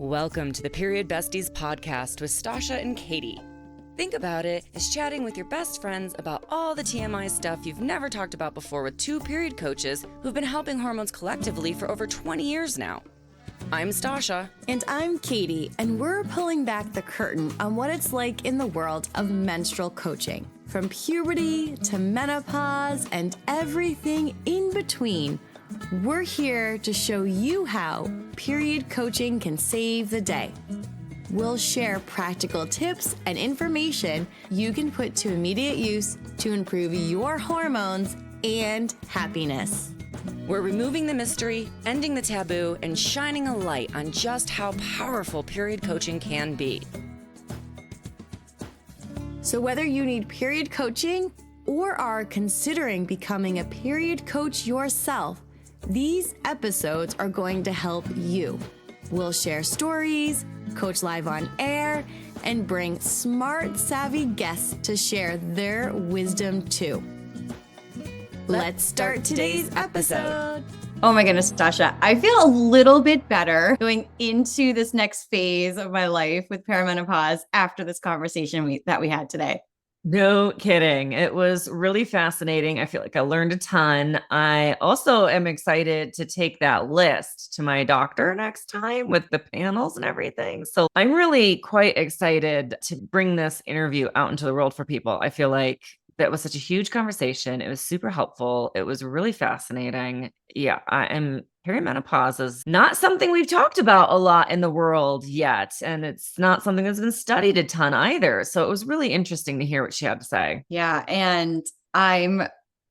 Welcome to the Period Besties Podcast with Stasha and Katie. Think about it as chatting with your best friends about all the TMI stuff you've never talked about before with two period coaches who've been helping hormones collectively for over 20 years now. I'm Stasha. And I'm Katie, and we're pulling back the curtain on what it's like in the world of menstrual coaching. From puberty to menopause and everything in between, we're here to show you how period coaching can save the day. We'll share practical tips and information you can put to immediate use to improve your hormones and happiness. We're removing the mystery, ending the taboo, and shining a light on just how powerful period coaching can be. So whether you need period coaching or are considering becoming a period coach yourself, these episodes are going to help you. We'll share stories, coach live on air, and bring smart, savvy guests to share their wisdom too. Let's start today's episode. Oh my goodness, Stasha, I feel a little bit better going into this next phase of my life with perimenopause after this conversation that we had today. No kidding. It was really fascinating. I feel like I learned a ton. I also am excited to take that list to my doctor next time with the panels and everything. So I'm really quite excited to bring this interview out into the world for people. I feel like that was such a huge conversation. It was super helpful. It was really fascinating. Yeah, perimenopause is not something we've talked about a lot in the world yet. And it's not something that's been studied a ton either. So it was really interesting to hear what she had to say. Yeah. And I'm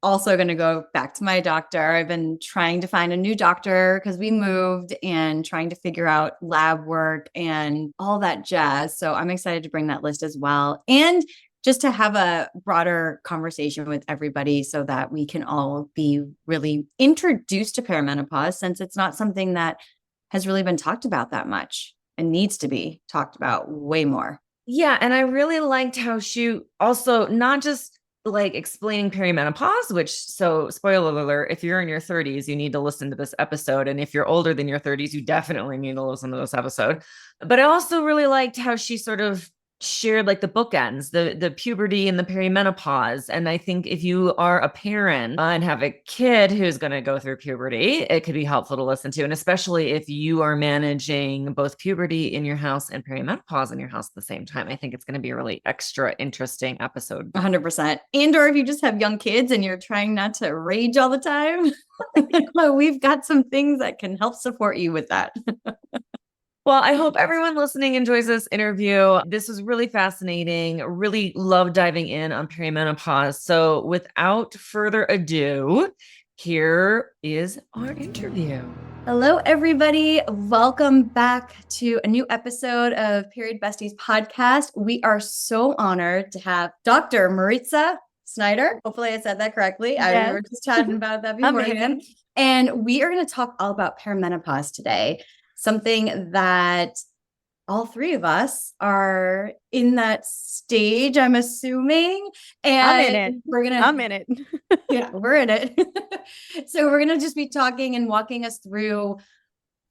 also going to go back to my doctor. I've been trying to find a new doctor because we moved and trying to figure out lab work and all that jazz. So I'm excited to bring that list as well. And just to have a broader conversation with everybody so that we can all be really introduced to perimenopause, since it's not something that has really been talked about that much and needs to be talked about way more. Yeah. And I really liked how she also not just like explaining perimenopause, which, so spoiler alert, if you're in your 30s, you need to listen to this episode. And if you're older than your 30s, you definitely need to listen to this episode. But I also really liked how she sort of shared like the bookends, the puberty and the perimenopause. And I think if you are a parent and have a kid who's going to go through puberty, it could be helpful to listen to. And especially if you are managing both puberty in your house and perimenopause in your house at the same time, I think it's going to be a really extra interesting episode. 100%. And or if you just have young kids and you're trying not to rage all the time, we've got some things that can help support you with that. Well, I hope everyone listening enjoys this interview. This was really fascinating. Really love diving in on perimenopause. So without further ado, here is our interview. Hello, everybody. Welcome back to a new episode of Period Besties Podcast. We are so honored to have Dr. Mariza Snyder. Hopefully I said that correctly. Yes. We were just chatting about that beforehand. And we are going to talk all about perimenopause today. Something that all three of us are in that stage, I'm assuming. And I'm in it. Yeah, we're in it. So we're going to just be talking and walking us through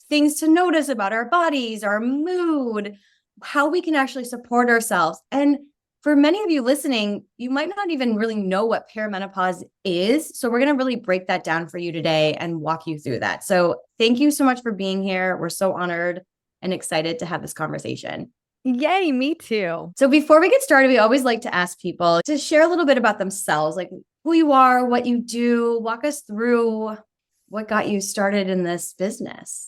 things to notice about our bodies, our mood, how we can actually support ourselves. And for many of you listening, you might not even really know what perimenopause is. So we're going to really break that down for you today and walk you through that. So thank you so much for being here. We're so honored and excited to have this conversation. Yay, me too. So before we get started, we always like to ask people to share a little bit about themselves, like who you are, what you do, walk us through what got you started in this business.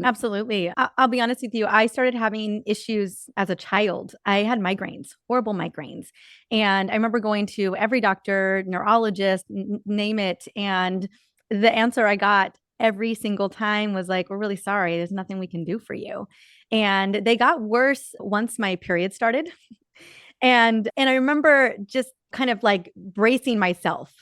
Absolutely. I'll be honest with you. I started having issues as a child. I had migraines, horrible migraines. And I remember going to every doctor, neurologist, name it. And the answer I got every single time was like, we're really sorry. There's nothing we can do for you. And they got worse once my period started. And I remember just kind of like bracing myself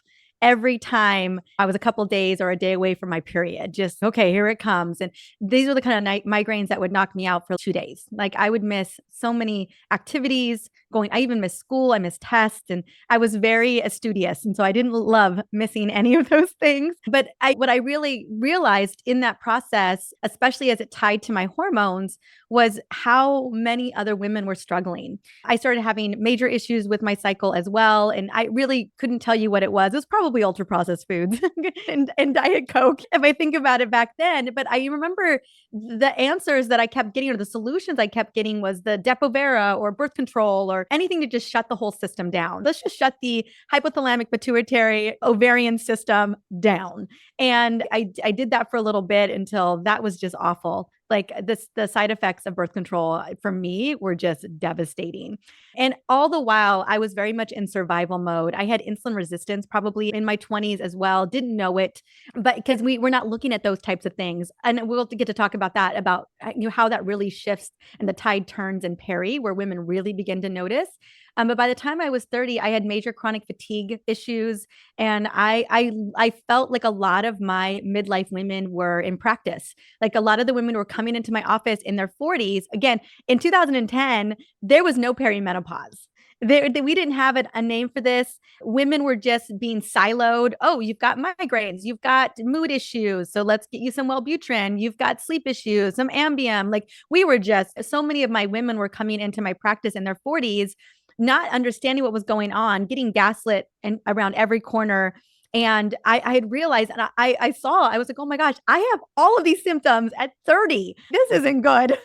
every time I was a couple days or a day away from my period. Just, okay, here it comes. And these were the kind of migraines that would knock me out for 2 days. Like I would miss so many activities I even missed school, I missed tests, and I was very studious. And so I didn't love missing any of those things. But what I really realized in that process, especially as it tied to my hormones, was how many other women were struggling. I started having major issues with my cycle as well. And I really couldn't tell you what it was. It was probably ultra processed foods and Diet Coke, if I think about it back then. But I remember the answers that I kept getting, or the solutions I kept getting, was the Depo-Vera or birth control or anything to just shut the whole system down. Let's just shut the hypothalamic pituitary ovarian system down. And I did that for a little bit until that was just awful. Like the side effects of birth control for me were just devastating. And all the while, I was very much in survival mode. I had insulin resistance probably in my 20s as well. Didn't know it, but because we're not looking at those types of things. And we'll get to talk about that, about how that really shifts and the tide turns in peri, where women really begin to notice. But by the time I was 30, I had major chronic fatigue issues. And I felt like a lot of my midlife women were in practice. Like a lot of the women were coming into my office in their 40s. Again, in 2010, there was no perimenopause. We didn't have a name for this. Women were just being siloed. Oh, you've got migraines, you've got mood issues, so let's get you some Wellbutrin. You've got sleep issues, some Ambien. Like so many of my women were coming into my practice in their 40s, not understanding what was going on, getting gaslit and around every corner. And I had realized, and I was like, oh my gosh, I have all of these symptoms at 30. This isn't good.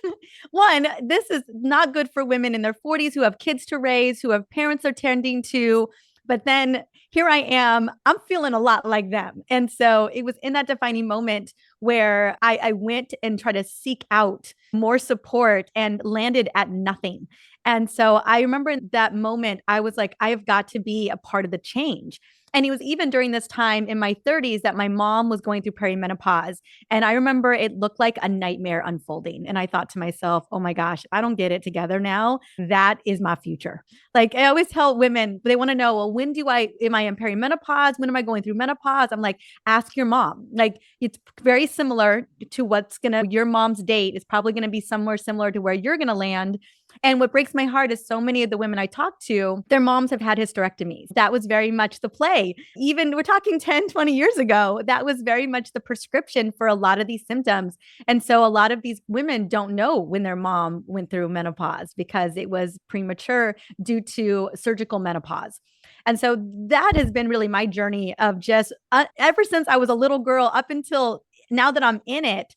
One, this is not good for women in their 40s who have kids to raise, who have parents they're tending to. But then here I am, I'm feeling a lot like them. And so it was in that defining moment where I went and tried to seek out more support and landed at nothing. And so I remember in that moment, I was like, I have got to be a part of the change. And it was even during this time in my 30s that my mom was going through perimenopause. And I remember it looked like a nightmare unfolding. And I thought to myself, oh my gosh, I don't get it together now. That is my future. Like I always tell women, they want to know, well, am I in perimenopause? When am I going through menopause? I'm like, ask your mom. Like it's very similar to your mom's date is probably going to be somewhere similar to where you're going to land. And what breaks my heart is so many of the women I talk to, their moms have had hysterectomies. That was very much the play. Even we're talking 10, 20 years ago, that was very much the prescription for a lot of these symptoms. And so a lot of these women don't know when their mom went through menopause because it was premature due to surgical menopause. And so that has been really my journey of just ever since I was a little girl up until now that I'm in it,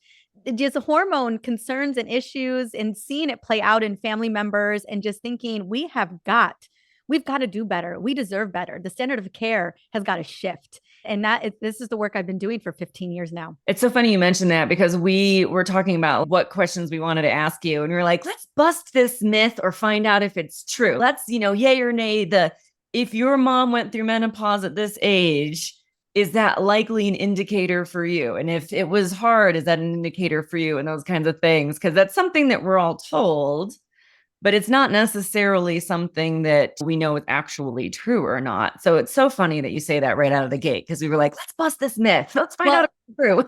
just hormone concerns and issues and seeing it play out in family members and just thinking we've got to do better. We deserve better. The standard of care has got to shift. And this is the work I've been doing for 15 years now. It's so funny you mentioned that because we were talking about what questions we wanted to ask you. And we were like, let's bust this myth or find out if it's true. Let's, yay or nay, if your mom went through menopause at this age, is that likely an indicator for you? And if it was hard, is that an indicator for you? And those kinds of things, because that's something that we're all told, but it's not necessarily something that we know is actually true or not. So it's so funny that you say that right out of the gate, because we were like, let's bust this myth. Let's find out if it's true.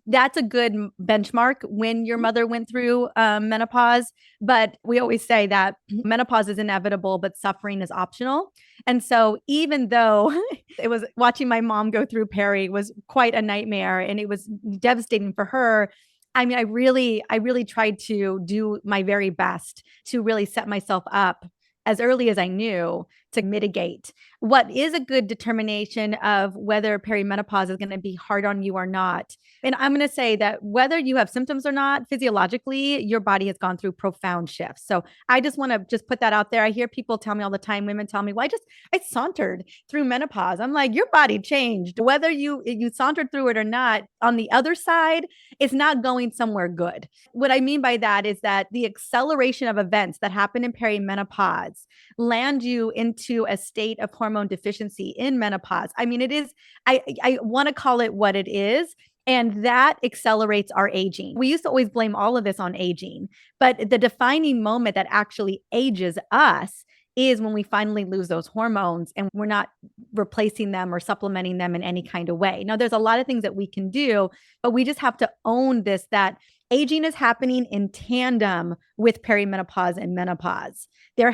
That's a good benchmark when your mother went through menopause. But we always say that menopause is inevitable, but suffering is optional. And so even though it was watching my mom go through peri was quite a nightmare and it was devastating for her, I mean, I really tried to do my very best to really set myself up as early as I knew to mitigate. What is a good determination of whether perimenopause is going to be hard on you or not? And I'm going to say that whether you have symptoms or not, physiologically, your body has gone through profound shifts. So I just want to put that out there. I hear people tell me all the time, women tell me, well, I sauntered through menopause. I'm like, your body changed. Whether you sauntered through it or not, on the other side, it's not going somewhere good. What I mean by that is that the acceleration of events that happen in perimenopause land you into a state of hormone deficiency in menopause. I mean, it is, I want to call it what it is. And that accelerates our aging. We used to always blame all of this on aging, but the defining moment that actually ages us is when we finally lose those hormones and we're not replacing them or supplementing them in any kind of way. Now, there's a lot of things that we can do, but we just have to own this, that Aging is happening in tandem with perimenopause and menopause. They're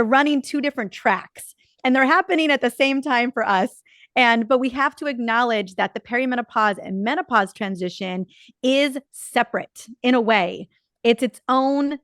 running two different tracks, and they're happening at the same time for us. But we have to acknowledge that the perimenopause and menopause transition is separate in a way. It's its own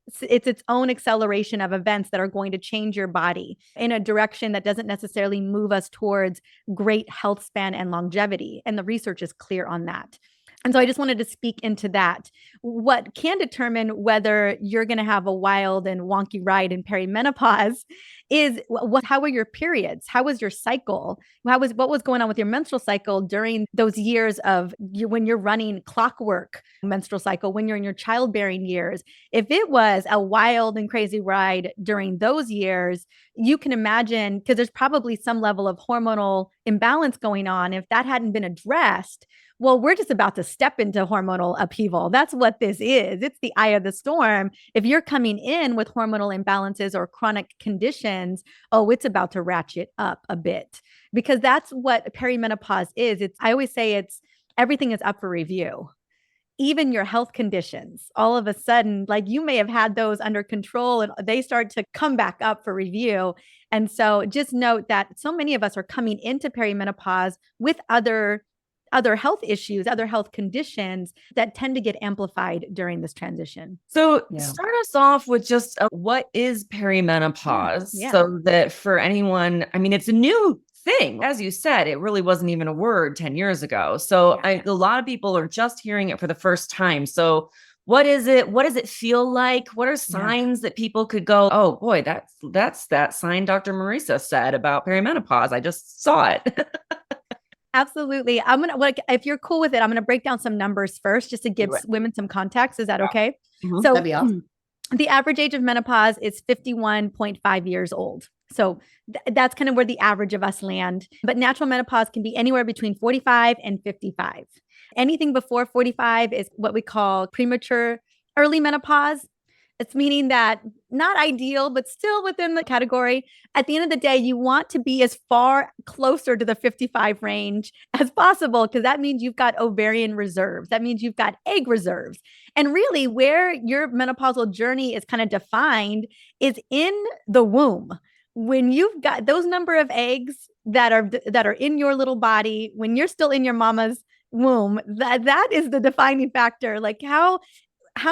acceleration of events that are going to change your body in a direction that doesn't necessarily move us towards great health span and longevity. And the research is clear on that. And so I just wanted to speak into that. What can determine whether you're going to have a wild and wonky ride in perimenopause is how were your periods? How was your cycle? What was going on with your menstrual cycle during those years of when you're running clockwork menstrual cycle, when you're in your childbearing years? If it was a wild and crazy ride during those years, you can imagine, because there's probably some level of hormonal imbalance going on. If that hadn't been addressed, well, we're just about to step into hormonal upheaval. That's what this is. It's the eye of the storm. If you're coming in with hormonal imbalances or chronic conditions, it's about to ratchet up a bit, because that's what perimenopause is. I always say everything is up for review. Even your health conditions, all of a sudden, like you may have had those under control and they start to come back up for review. And so just note that so many of us are coming into perimenopause with other health issues, other health conditions that tend to get amplified during this transition. So start us off with just what is perimenopause, so that for anyone, I mean, it's a new thing. As you said, it really wasn't even a word 10 years ago. So a lot of people are just hearing it for the first time. So what is it? What does it feel like? What are signs that people could go, oh boy, that's that sign Dr. Mariza said about perimenopause. I just saw it. Absolutely. If you're cool with it, I'm going to break down some numbers first just to give women some context. Is that okay? Mm-hmm. So that'd be awesome. The average age of menopause is 51.5 years old. So that's kind of where the average of us land. But natural menopause can be anywhere between 45 and 55. Anything before 45 is what we call premature early menopause. It's meaning that not ideal, but still within the category. At the end of the day, you want to be as far closer to the 55 range as possible, because that means you've got ovarian reserves. That means you've got egg reserves. And really where your menopausal journey is kind of defined is in the womb. When you've got those number of eggs that are in your little body, when you're still in your mama's womb, that is the defining factor. Like how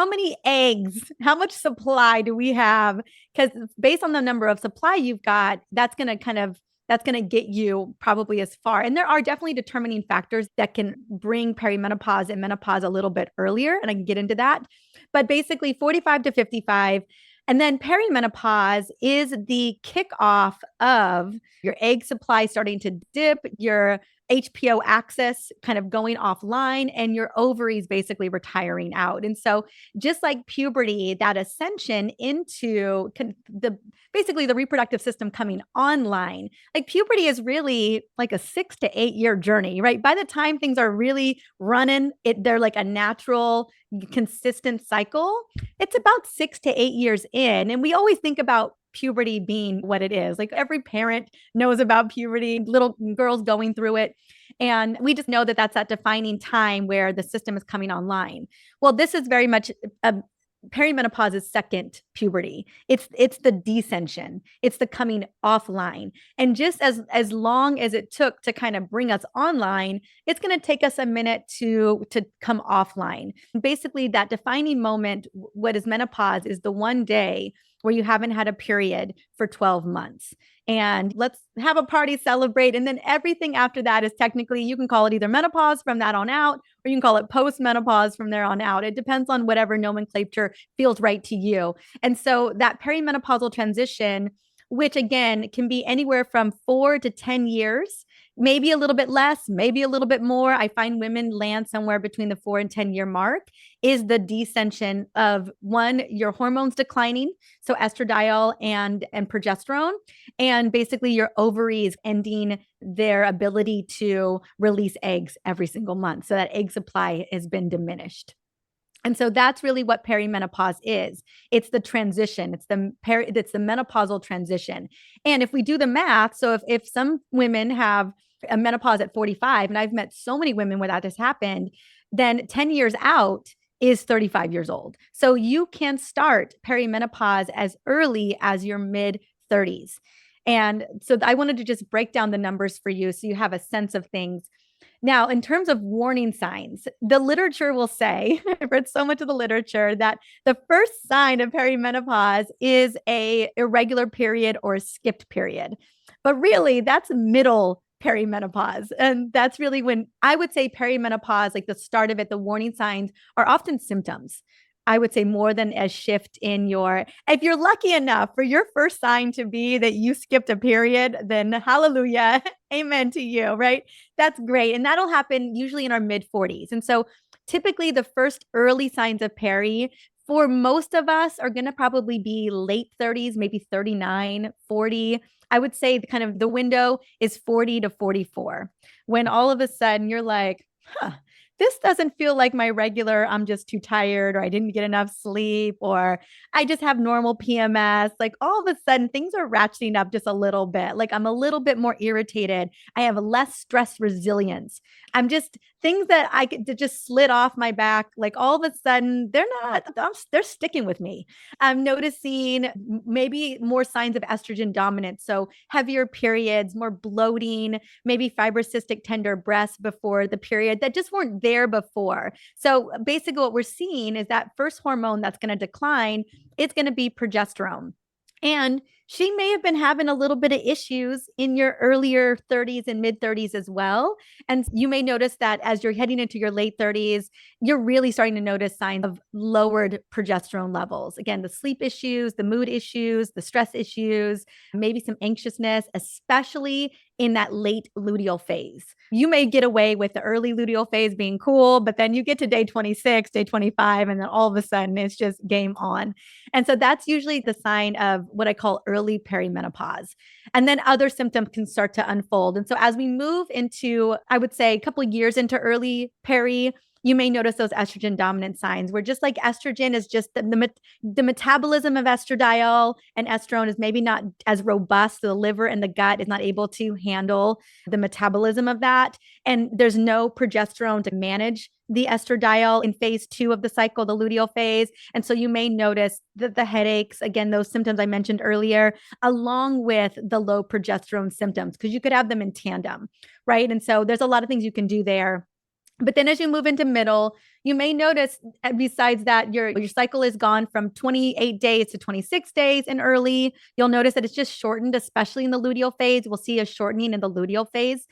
many eggs, how much supply do we have? Because based on the number of supply you've got, that's going to get you probably as far. And there are definitely determining factors that can bring perimenopause and menopause a little bit earlier. And I can get into that. But basically 45 to 55. And then perimenopause is the kickoff of your egg supply starting to dip, your HPO axis kind of going offline, and your ovaries basically retiring out. And so just like puberty, that ascension into basically the reproductive system coming online, like puberty is really like a 6 to 8 year journey, right? By the time things are really running, they're like a natural, consistent cycle. It's about 6 to 8 years in. And we always think about puberty being what it is. Like every parent knows about puberty, little girls going through it. And we just know that that's that defining time where the system is coming online. Well, this is very much perimenopause's second puberty. It's the descension. It's the coming offline. And just as long as it took to kind of bring us online, it's going to take us a minute to come offline. Basically, that defining moment, what is menopause, is the one day where you haven't had a period for 12 months. And let's have a party, celebrate. And then everything after that is technically, you can call it either menopause from that on out, or you can call it post-menopause from there on out. It depends on whatever nomenclature feels right to you. And so that perimenopausal transition, which again can be anywhere from 4 to 10 years, maybe a little bit less, maybe a little bit more. I find women land somewhere between the 4 and 10 year mark, is the descension of your hormones declining. So estradiol and progesterone, and basically your ovaries ending their ability to release eggs every single month. So that egg supply has been diminished. And so that's really what perimenopause is. It's the transition. It's the menopausal transition. And if we do the math, so if some women have a menopause at 45, and I've met so many women where that has happened, then 10 years out, is 35 years old. So you can start perimenopause as early as your mid 30s. And so I wanted to just break down the numbers for you so you have a sense of things. Now, in terms of warning signs, the literature will say, I've read so much of the literature, that the first sign of perimenopause is a irregular period or a skipped period. But really, that's middle perimenopause. And that's really when I would say perimenopause, like the start of it, the warning signs are often symptoms. I would say more than a shift in if you're lucky enough for your first sign to be that you skipped a period, then hallelujah, amen to you, right? That's great. And that'll happen usually in our mid 40s. And so typically the first early signs of peri for most of us are going to probably be late 30s, maybe 39, 40. I would say the kind of the window is 40 to 44, when all of a sudden you're like, this doesn't feel like my regular, I'm just too tired, or I didn't get enough sleep, or I just have normal PMS. Like all of a sudden things are ratcheting up just a little bit. Like I'm a little bit more irritated. I have less stress resilience. I'm just things that that just slid off my back. Like all of a sudden they're sticking with me. I'm noticing maybe more signs of estrogen dominance. So heavier periods, more bloating, maybe fibrocystic tender breasts before the period that just weren't there before. So basically what we're seeing is that first hormone that's going to decline, it's going to be progesterone. And she may have been having a little bit of issues in your earlier 30s and mid 30s as well. And you may notice that as you're heading into your late 30s, you're really starting to notice signs of lowered progesterone levels. Again, the sleep issues, the mood issues, the stress issues, maybe some anxiousness, especially in that late luteal phase. You may get away with the early luteal phase being cool, but then you get to day 26, day 25, and then all of a sudden it's just game on. And so that's usually the sign of what I call early perimenopause. And then other symptoms can start to unfold. And so as we move into, I would say, a couple of years into early peri, you may notice those estrogen dominant signs where just like estrogen is just the metabolism of estradiol and estrone is maybe not as robust. The liver and the gut is not able to handle the metabolism of that. And there's no progesterone to manage the estradiol in phase 2 of the cycle, the luteal phase. And so you may notice that the headaches, again, those symptoms I mentioned earlier, along with the low progesterone symptoms, because you could have them in tandem, right? And so there's a lot of things you can do there. But then as you move into middle, you may notice besides that, your cycle is gone from 28 days to 26 days in early. You'll notice that it's just shortened, especially in the luteal phase. We'll see a shortening in the luteal phase.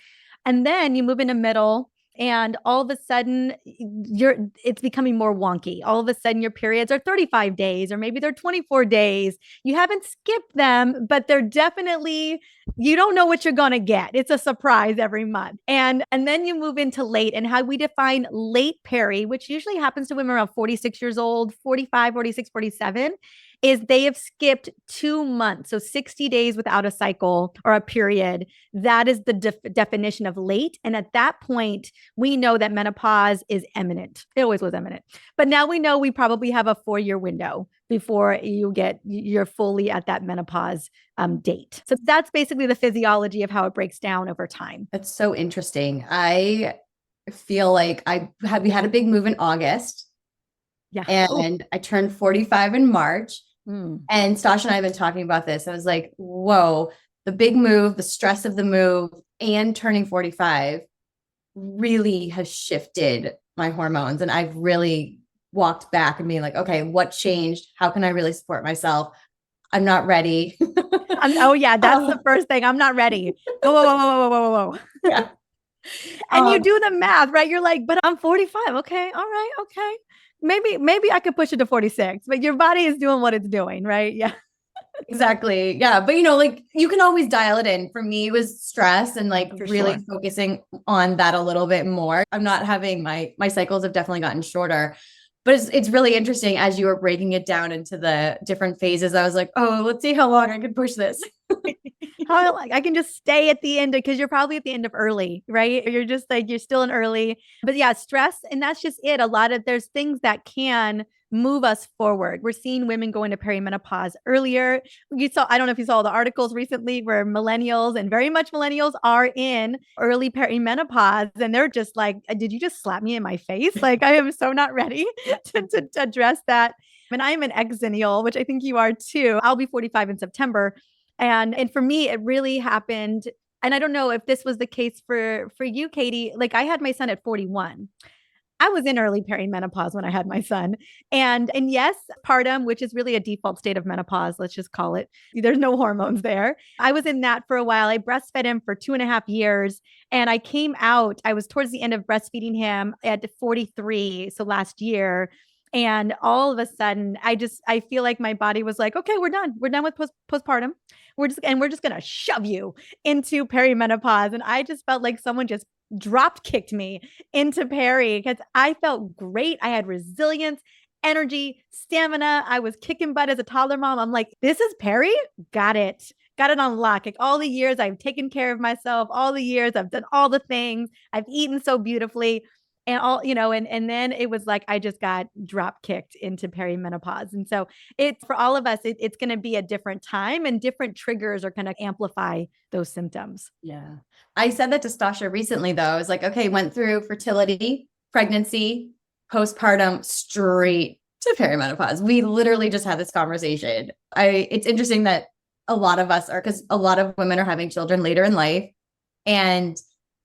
And then you move into middle, and all of a sudden it's becoming more wonky. All of a sudden your periods are 35 days, or maybe they're 24 days. You haven't skipped them, but they're definitely, you don't know what you're going to get. It's a surprise every month. And then you move into late, and how we define late peri, which usually happens to women around 46 years old, 45, 46, 47, is they have skipped 2 months. So 60 days without a cycle or a period. That is the definition of late. And at that point, we know that menopause is imminent. It always was imminent. But now we know we probably have a 4-year window before you're fully at that menopause date. So that's basically the physiology of how it breaks down over time. That's so interesting. I feel like we had a big move in August. Yeah. And I turned 45 in March. And Stasha and I have been talking about this. I was like, whoa, the big move, the stress of the move, and turning 45 really has shifted my hormones. And I've really walked back and being like, okay, what changed? How can I really support myself? I'm not ready. Oh yeah, that's the first thing. I'm not ready. Whoa. Yeah. And you do the math, right? You're like, but I'm 45. Okay. All right. Okay. Maybe I could push it to 46, but your body is doing what it's doing, right? Yeah. Exactly. Yeah. But like you can always dial it in. For me, it was stress and like really focusing on that a little bit more. I'm not having my cycles have definitely gotten shorter, but it's really interesting as you were breaking it down into the different phases. I was like, oh, let's see how long I can push this. How I can just stay at the end, because you're probably at the end of early, right? You're just like, you're still in early, but yeah, stress. And that's just it. There's things that can move us forward. We're seeing women go into perimenopause earlier. I don't know if you saw the articles recently where millennials and very much millennials are in early perimenopause. And they're just like, did you just slap me in my face? Like, I am so not ready to address that. And I'm an ex-zennial, which I think you are too. I'll be 45 in September. And for me, it really happened. And I don't know if this was the case for you, Katie. Like, I had my son at 41. I was in early perimenopause when I had my son. And yes, postpartum, which is really a default state of menopause, let's just call it. There's no hormones there. I was in that for a while. I breastfed him for 2.5 years. And I came out, I was towards the end of breastfeeding him at 43. So last year. And all of a sudden, I feel like my body was like, okay, we're done. We're done with postpartum. We're just going to shove you into perimenopause. And I just felt like someone just drop kicked me into peri because I felt great. I had resilience, energy, stamina. I was kicking butt as a toddler mom. I'm like, this is peri? Got it. Got it on lock. Like all the years I've taken care of myself, all the years I've done all the things, I've eaten so beautifully. And all, and then it was like, I just got drop kicked into perimenopause. And so it's for all of us, it's going to be a different time and different triggers are going to amplify those symptoms. Yeah. I said that to Stasha recently though. I was like, okay, went through fertility, pregnancy, postpartum, straight to perimenopause. We literally just had this conversation. It's interesting that a lot of us are, because a lot of women are having children later in life and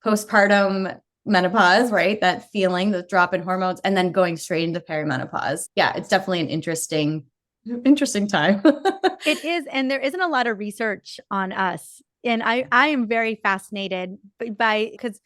postpartum menopause, right? That feeling, the drop in hormones, and then going straight into perimenopause. Yeah, it's definitely an interesting time. It is. And there isn't a lot of research on us. And I am very fascinated because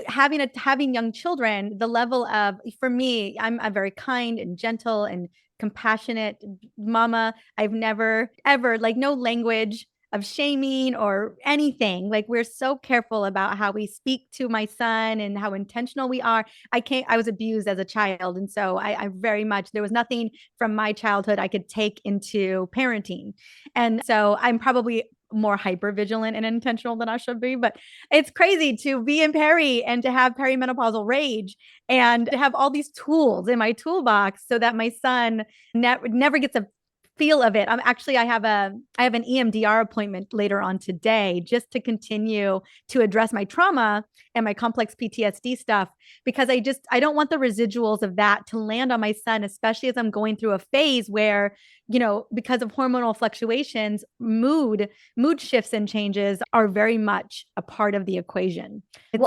having young children, the level of, for me, I'm a very kind and gentle and compassionate mama. I've never, ever, like no language of shaming or anything. Like we're so careful about how we speak to my son and how intentional we are. I was abused as a child. And so I very much, there was nothing from my childhood I could take into parenting. And so I'm probably more hyper vigilant and intentional than I should be, but it's crazy to be in peri and to have perimenopausal rage and to have all these tools in my toolbox so that my son never gets a feel of it. I have an EMDR appointment later on today just to continue to address my trauma and my complex PTSD stuff, because I don't want the residuals of that to land on my son, especially as I'm going through a phase where, because of hormonal fluctuations, mood shifts and changes are very much a part of the equation.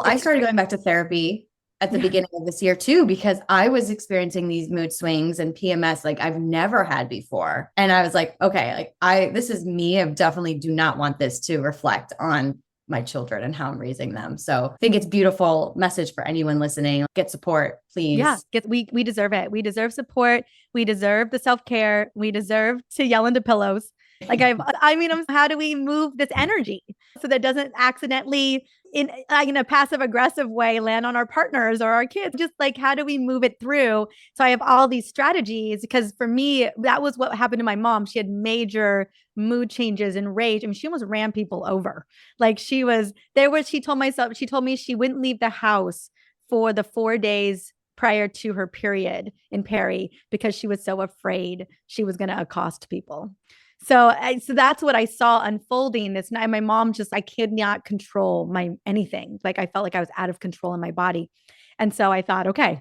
I started going back to therapy at the beginning of this year too, because I was experiencing these mood swings and PMS like I've never had before. And I was like, okay, this is me. I definitely do not want this to reflect on my children and how I'm raising them. So I think it's a beautiful message for anyone listening. Get support, please. Yeah, we deserve it. We deserve support. We deserve the self-care. We deserve to yell into pillows. How do we move this energy so that it doesn't accidentally in a passive aggressive way land on our partners or our kids? Just like, how do we move it through? So I have all these strategies because for me, that was what happened to my mom. She had major mood changes and rage. I mean, she almost ran people over. Like she told me she wouldn't leave the house for the 4 days prior to her period in peri because she was so afraid she was going to accost people. So that's what I saw unfolding this night. My mom I could not control anything. Like I felt like I was out of control in my body. And so I thought, okay,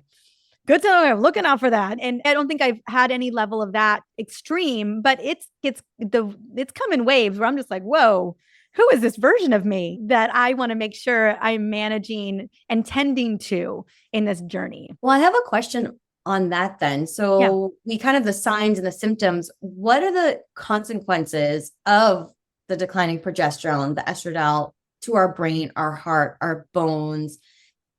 good to know I'm looking out for that. And I don't think I've had any level of that extreme, but it's come in waves where I'm just like, whoa, who is this version of me that I want to make sure I'm managing and tending to in this journey? Well, I have a question on that then. So we kind of the signs and the symptoms, what are the consequences of the declining progesterone, the estradiol to our brain, our heart, our bones,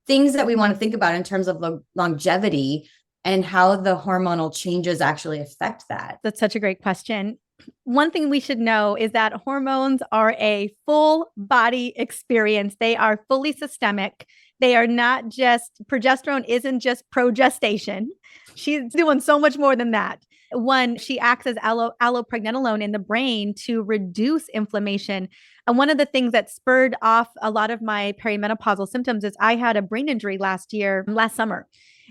things that we want to think about in terms of longevity and how the hormonal changes actually affect that? That's such a great question. One thing we should know is that hormones are a full body experience. They are fully systemic. They are not progesterone isn't just progestation. She's doing so much more than that. One, she acts as allopregnenolone in the brain to reduce inflammation. And one of the things that spurred off a lot of my perimenopausal symptoms is I had a brain injury last summer.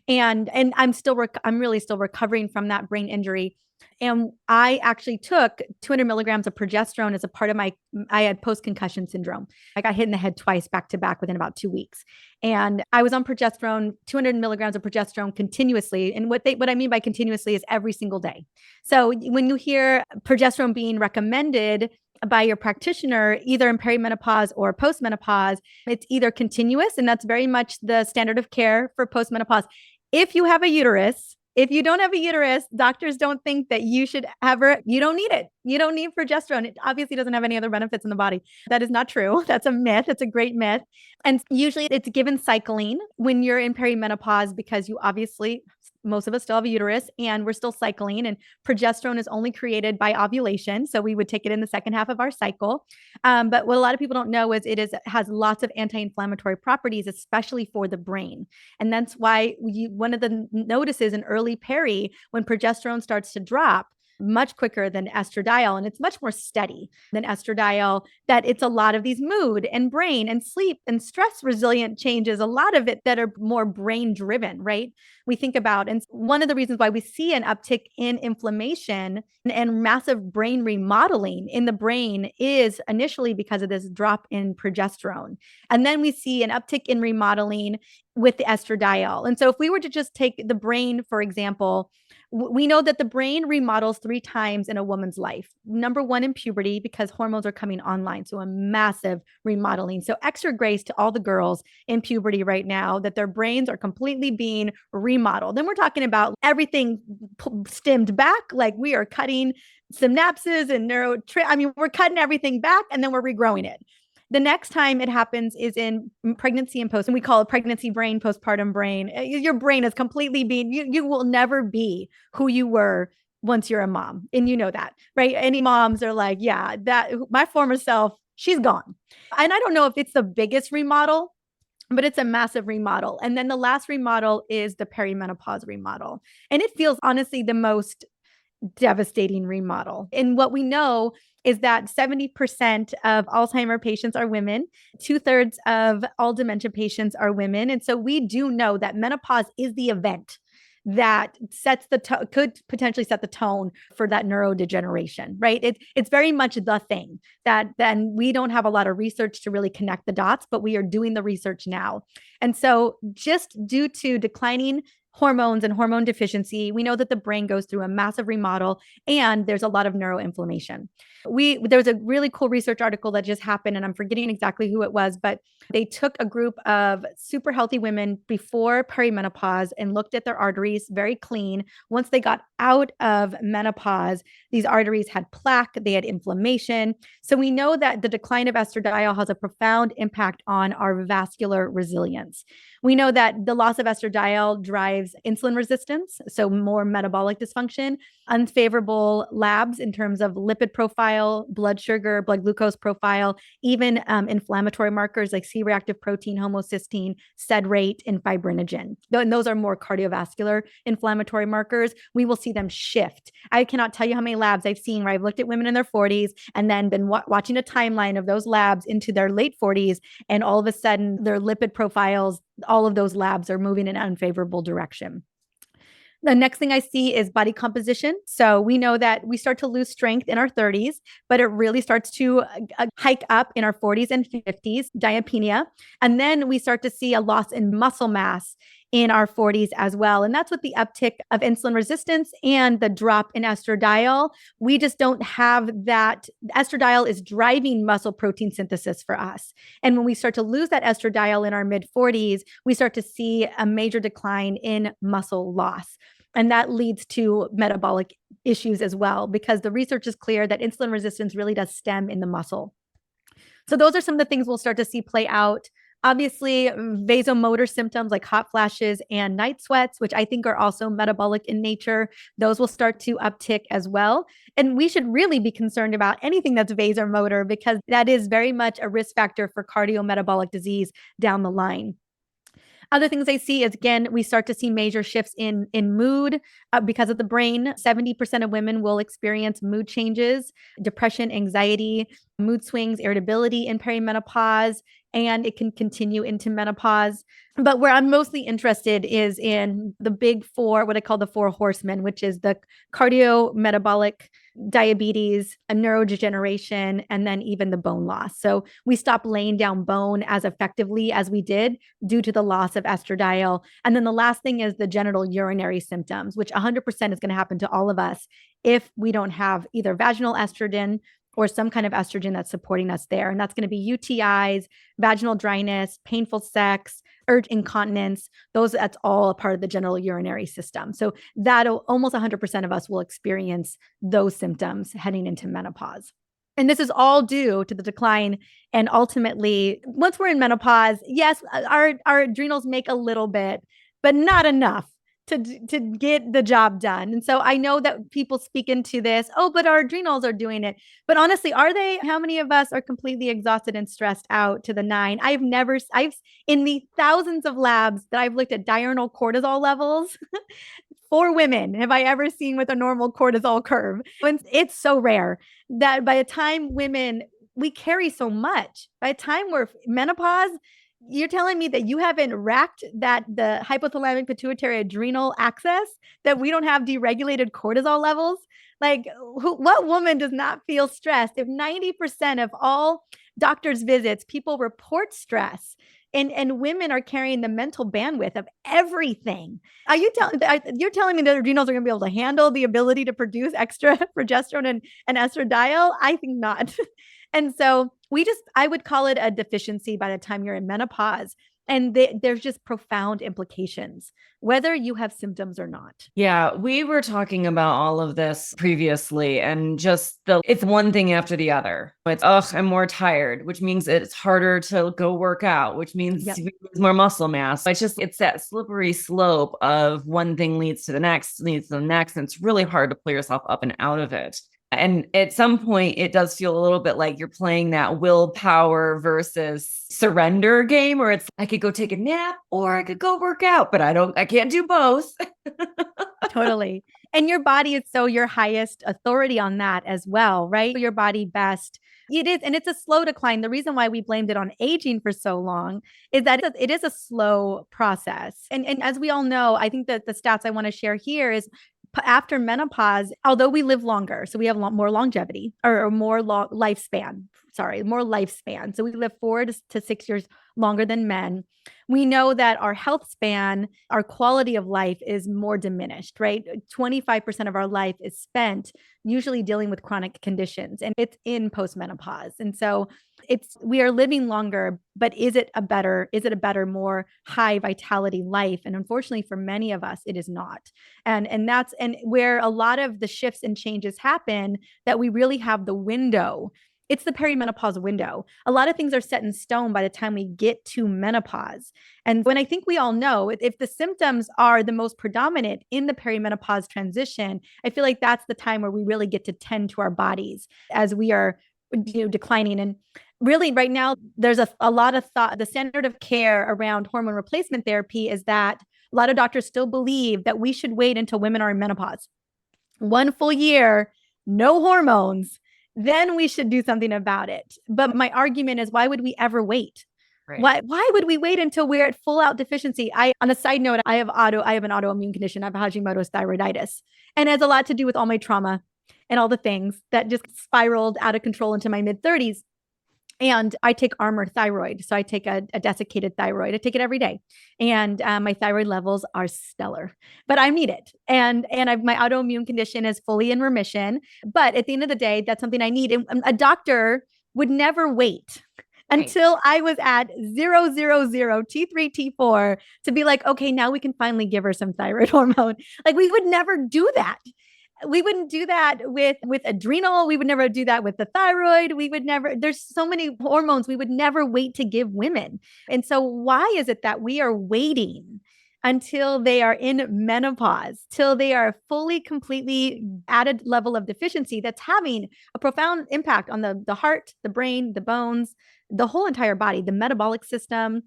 And I'm really still recovering from that brain injury. And I actually took 200 milligrams of progesterone as a part of I had post-concussion syndrome. I got hit in the head twice back to back within about 2 weeks. And I was on progesterone, 200 milligrams of progesterone continuously. And what I mean by continuously is every single day. So when you hear progesterone being recommended by your practitioner, either in perimenopause or postmenopause, it's either continuous, and that's very much the standard of care for postmenopause. If you have a uterus, if you don't have a uterus, doctors don't think that you should ever, you don't need it. You don't need progesterone. It obviously doesn't have any other benefits in the body. That is not true. That's a myth. It's a great myth. And usually it's given cycling when you're in perimenopause, because you obviously, most of us still have a uterus and we're still cycling, and progesterone is only created by ovulation. So we would take it in the second half of our cycle. But what a lot of people don't know is it has lots of anti-inflammatory properties, especially for the brain. And that's why one of the notices in early peri, when progesterone starts to drop much quicker than estradiol, and it's much more steady than estradiol, that it's a lot of these mood and brain and sleep and stress resilient changes, a lot of it that are more brain driven, right? We think about, and one of the reasons why we see an uptick in inflammation and massive brain remodeling in the brain is initially because of this drop in progesterone. And then we see an uptick in remodeling with the estradiol. And so if we were to just take the brain, for example, we know that the brain remodels 3 times in a woman's life. Number 1 in puberty, because hormones are coming online. So a massive remodeling. So extra grace to all the girls in puberty right now that their brains are completely being remodeled. And we're talking about everything stemmed back, like we are cutting synapses and we're cutting everything back and then we're regrowing it. The next time it happens is in pregnancy and post, and we call it pregnancy brain, postpartum brain. Your brain is completely you will never be who you were once you're a mom. And you know that, right? Any moms are like, yeah, that my former self, she's gone. And I don't know if it's the biggest remodel, but it's a massive remodel. And then the last remodel is the perimenopause remodel. And it feels honestly the most devastating remodel. And what we know is that 70% of Alzheimer patients are women. 2/3 of all dementia patients are women. And so we do know that menopause is the event that could potentially set the tone for that neurodegeneration, right? It's very much the thing that then we don't have a lot of research to really connect the dots, but we are doing the research now. And so just due to declining hormones and hormone deficiency, we know that the brain goes through a massive remodel and there's a lot of neuroinflammation. There was a really cool research article that just happened, and I'm forgetting exactly who it was, but they took a group of super healthy women before perimenopause and looked at their arteries, very clean. Once they got out of menopause, these arteries had plaque, they had inflammation. So we know that the decline of estradiol has a profound impact on our vascular resilience. We know that the loss of estradiol drives insulin resistance, so more metabolic dysfunction, unfavorable labs in terms of lipid profile, blood sugar, blood glucose profile, even inflammatory markers like C-reactive protein, homocysteine, sed rate, and fibrinogen. And those are more cardiovascular inflammatory markers. We will see them shift. I cannot tell you how many labs I've seen where I've looked at women in their 40s and then been watching a timeline of those labs into their late 40s, and all of a sudden their lipid profiles, all of those labs are moving in an unfavorable direction. The next thing I see is body composition. So we know that we start to lose strength in our 30s, but it really starts to hike up in our 40s and 50s, diapenia. And then we start to see a loss in muscle mass in our 40s as well. And that's with the uptick of insulin resistance and the drop in estradiol. We just don't have that. Estradiol is driving muscle protein synthesis for us. And when we start to lose that estradiol in our mid 40s, we start to see a major decline in muscle loss. And that leads to metabolic issues as well, because the research is clear that insulin resistance really does stem in the muscle. So those are some of the things we'll start to see play out. Obviously, vasomotor symptoms like hot flashes and night sweats, which I think are also metabolic in nature, those will start to uptick as well. And we should really be concerned about anything that's vasomotor, because that is very much a risk factor for cardiometabolic disease down the line. Other things I see is, again, we start to see major shifts in mood because of the brain. 70% of women will experience mood changes, depression, anxiety, mood swings, irritability in perimenopause, and it can continue into menopause. But where I'm mostly interested is in the big four, what I call the four horsemen, which is the cardio, metabolic, diabetes, a neurodegeneration, and then even the bone loss. So we stop laying down bone as effectively as we did due to the loss of estradiol. And then the last thing is the genital urinary symptoms, which 100% is going to happen to all of us if we don't have either vaginal estrogen or some kind of estrogen that's supporting us there. And that's going to be UTIs, vaginal dryness, painful sex, urge incontinence. That's all a part of the genital urinary system. So that almost 100% of us will experience those symptoms heading into menopause. And this is all due to the decline. And ultimately, once we're in menopause, yes, our adrenals make a little bit, but not enough to get the job done. And so I know that people speak into this, oh, but our adrenals are doing it. But honestly, are they? How many of us are completely exhausted and stressed out to the nine? I've in the thousands of labs that I've looked at diurnal cortisol levels for women, have I ever seen with a normal cortisol curve? And it's so rare that by the time we carry so much, by the time we're menopause, you're telling me that you haven't racked the hypothalamic pituitary adrenal axis, that we don't have deregulated cortisol levels? Like, what woman does not feel stressed? If 90% of all doctors' visits, people report stress, and women are carrying the mental bandwidth of everything. You're telling me that adrenals are going to be able to handle the ability to produce extra progesterone and estradiol? I think not. And so I would call it a deficiency by the time you're in menopause. And there's just profound implications, whether you have symptoms or not. Yeah, we were talking about all of this previously, and it's one thing after the other. It's, I'm more tired, which means it's harder to go work out, which means we lose more muscle mass. It's that slippery slope of one thing leads to the next, and it's really hard to pull yourself up and out of it. And at some point, it does feel a little bit like you're playing that willpower versus surrender game, where it's, I could go take a nap or I could go work out, but I can't do both. Totally. And your body is so your highest authority on that as well, right? Your body best. It is. And it's a slow decline. The reason why we blamed it on aging for so long is that it is a slow process. And as we all know, I think that the stats I want to share here is after menopause, although we live longer, so we have more longevity or more lifespan. So we live 4 to 6 years longer than men. We know that our health span, our quality of life is more diminished, right? 25% of our life is spent usually dealing with chronic conditions, and it's in postmenopause. And so we are living longer, but is it a better, more high vitality life? And unfortunately for many of us, it is not. And that's where a lot of the shifts and changes happen, that we really have the window. It's the perimenopause window. A lot of things are set in stone by the time we get to menopause. And when I think we all know, if the symptoms are the most predominant in the perimenopause transition, I feel like that's the time where we really get to tend to our bodies as we are declining. And really right now, there's a lot of thought. The standard of care around hormone replacement therapy is that a lot of doctors still believe that we should wait until women are in menopause. 1 full year, no hormones, then we should do something about it. But my argument is, why would we ever wait? Right. Why would we wait until we're at full out deficiency? On a side note, I have an autoimmune condition. I have Hashimoto's thyroiditis, and it has a lot to do with all my trauma and all the things that just spiraled out of control into my mid-30s. And I take Armour thyroid. So I take a desiccated thyroid. I take it every day. And my thyroid levels are stellar, but I need it. And my autoimmune condition is fully in remission. But at the end of the day, that's something I need. And a doctor would never wait until I was at 000 T3, T4 to be like, okay, now we can finally give her some thyroid hormone. Like, we would never do that. We wouldn't do that with adrenal. We would never do that with the thyroid. There's so many hormones we would never wait to give women. And so why is it that we are waiting until they are in menopause, till they are fully, completely at a level of deficiency that's having a profound impact on the heart, the brain, the bones, the whole entire body, the metabolic system?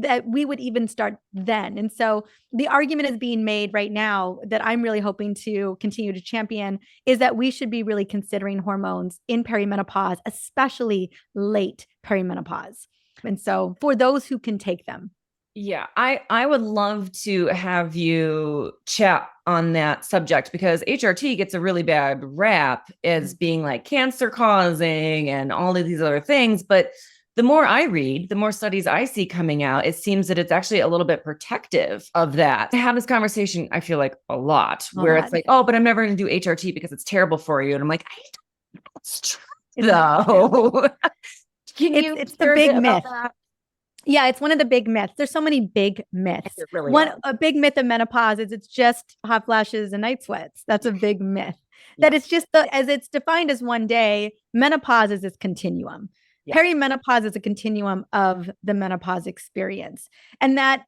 that we would even start then. And so the argument is being made right now that I'm really hoping to continue to champion is that we should be really considering hormones in perimenopause, especially late perimenopause. And so for those who can take them. Yeah, I would love to have you chat on that subject because HRT gets a really bad rap as being like cancer causing and all of these other things. But the more I read, the more studies I see coming out, it seems that it's actually a little bit protective of that. I have this conversation, I feel like a lot, where it's like, oh, but I'm never going to do HRT because it's terrible for you. And I'm like, I don't know if it's true, though. It's the big myth. Yeah, it's one of the big myths. There's so many big myths. A big myth of menopause is it's just hot flashes and night sweats. That's a big myth. That it's just as it's defined as one day, menopause is this continuum. Yeah. Perimenopause is a continuum of the menopause experience, and that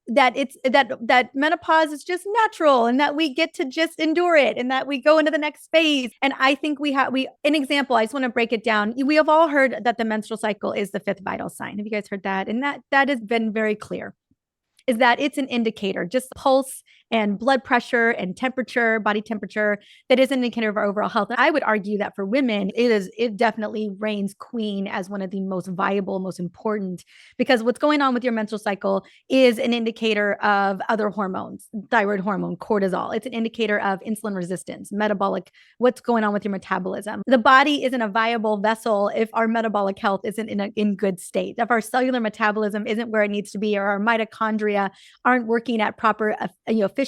menopause is just natural, and that we get to just endure it, and that we go into the next phase. And I think an example. I just want to break it down. We have all heard that the menstrual cycle is the 5th vital sign. Have you guys heard that? And that has been very clear. Is that it's an indicator, just pulse and blood pressure and temperature, body temperature, that is an indicator of our overall health. And I would argue that for women, it definitely reigns queen as one of the most viable, most important, because what's going on with your menstrual cycle is an indicator of other hormones, thyroid hormone, cortisol. It's an indicator of insulin resistance, metabolic, what's going on with your metabolism. The body isn't a viable vessel if our metabolic health isn't in good state, if our cellular metabolism isn't where it needs to be, or our mitochondria aren't working at proper efficiency,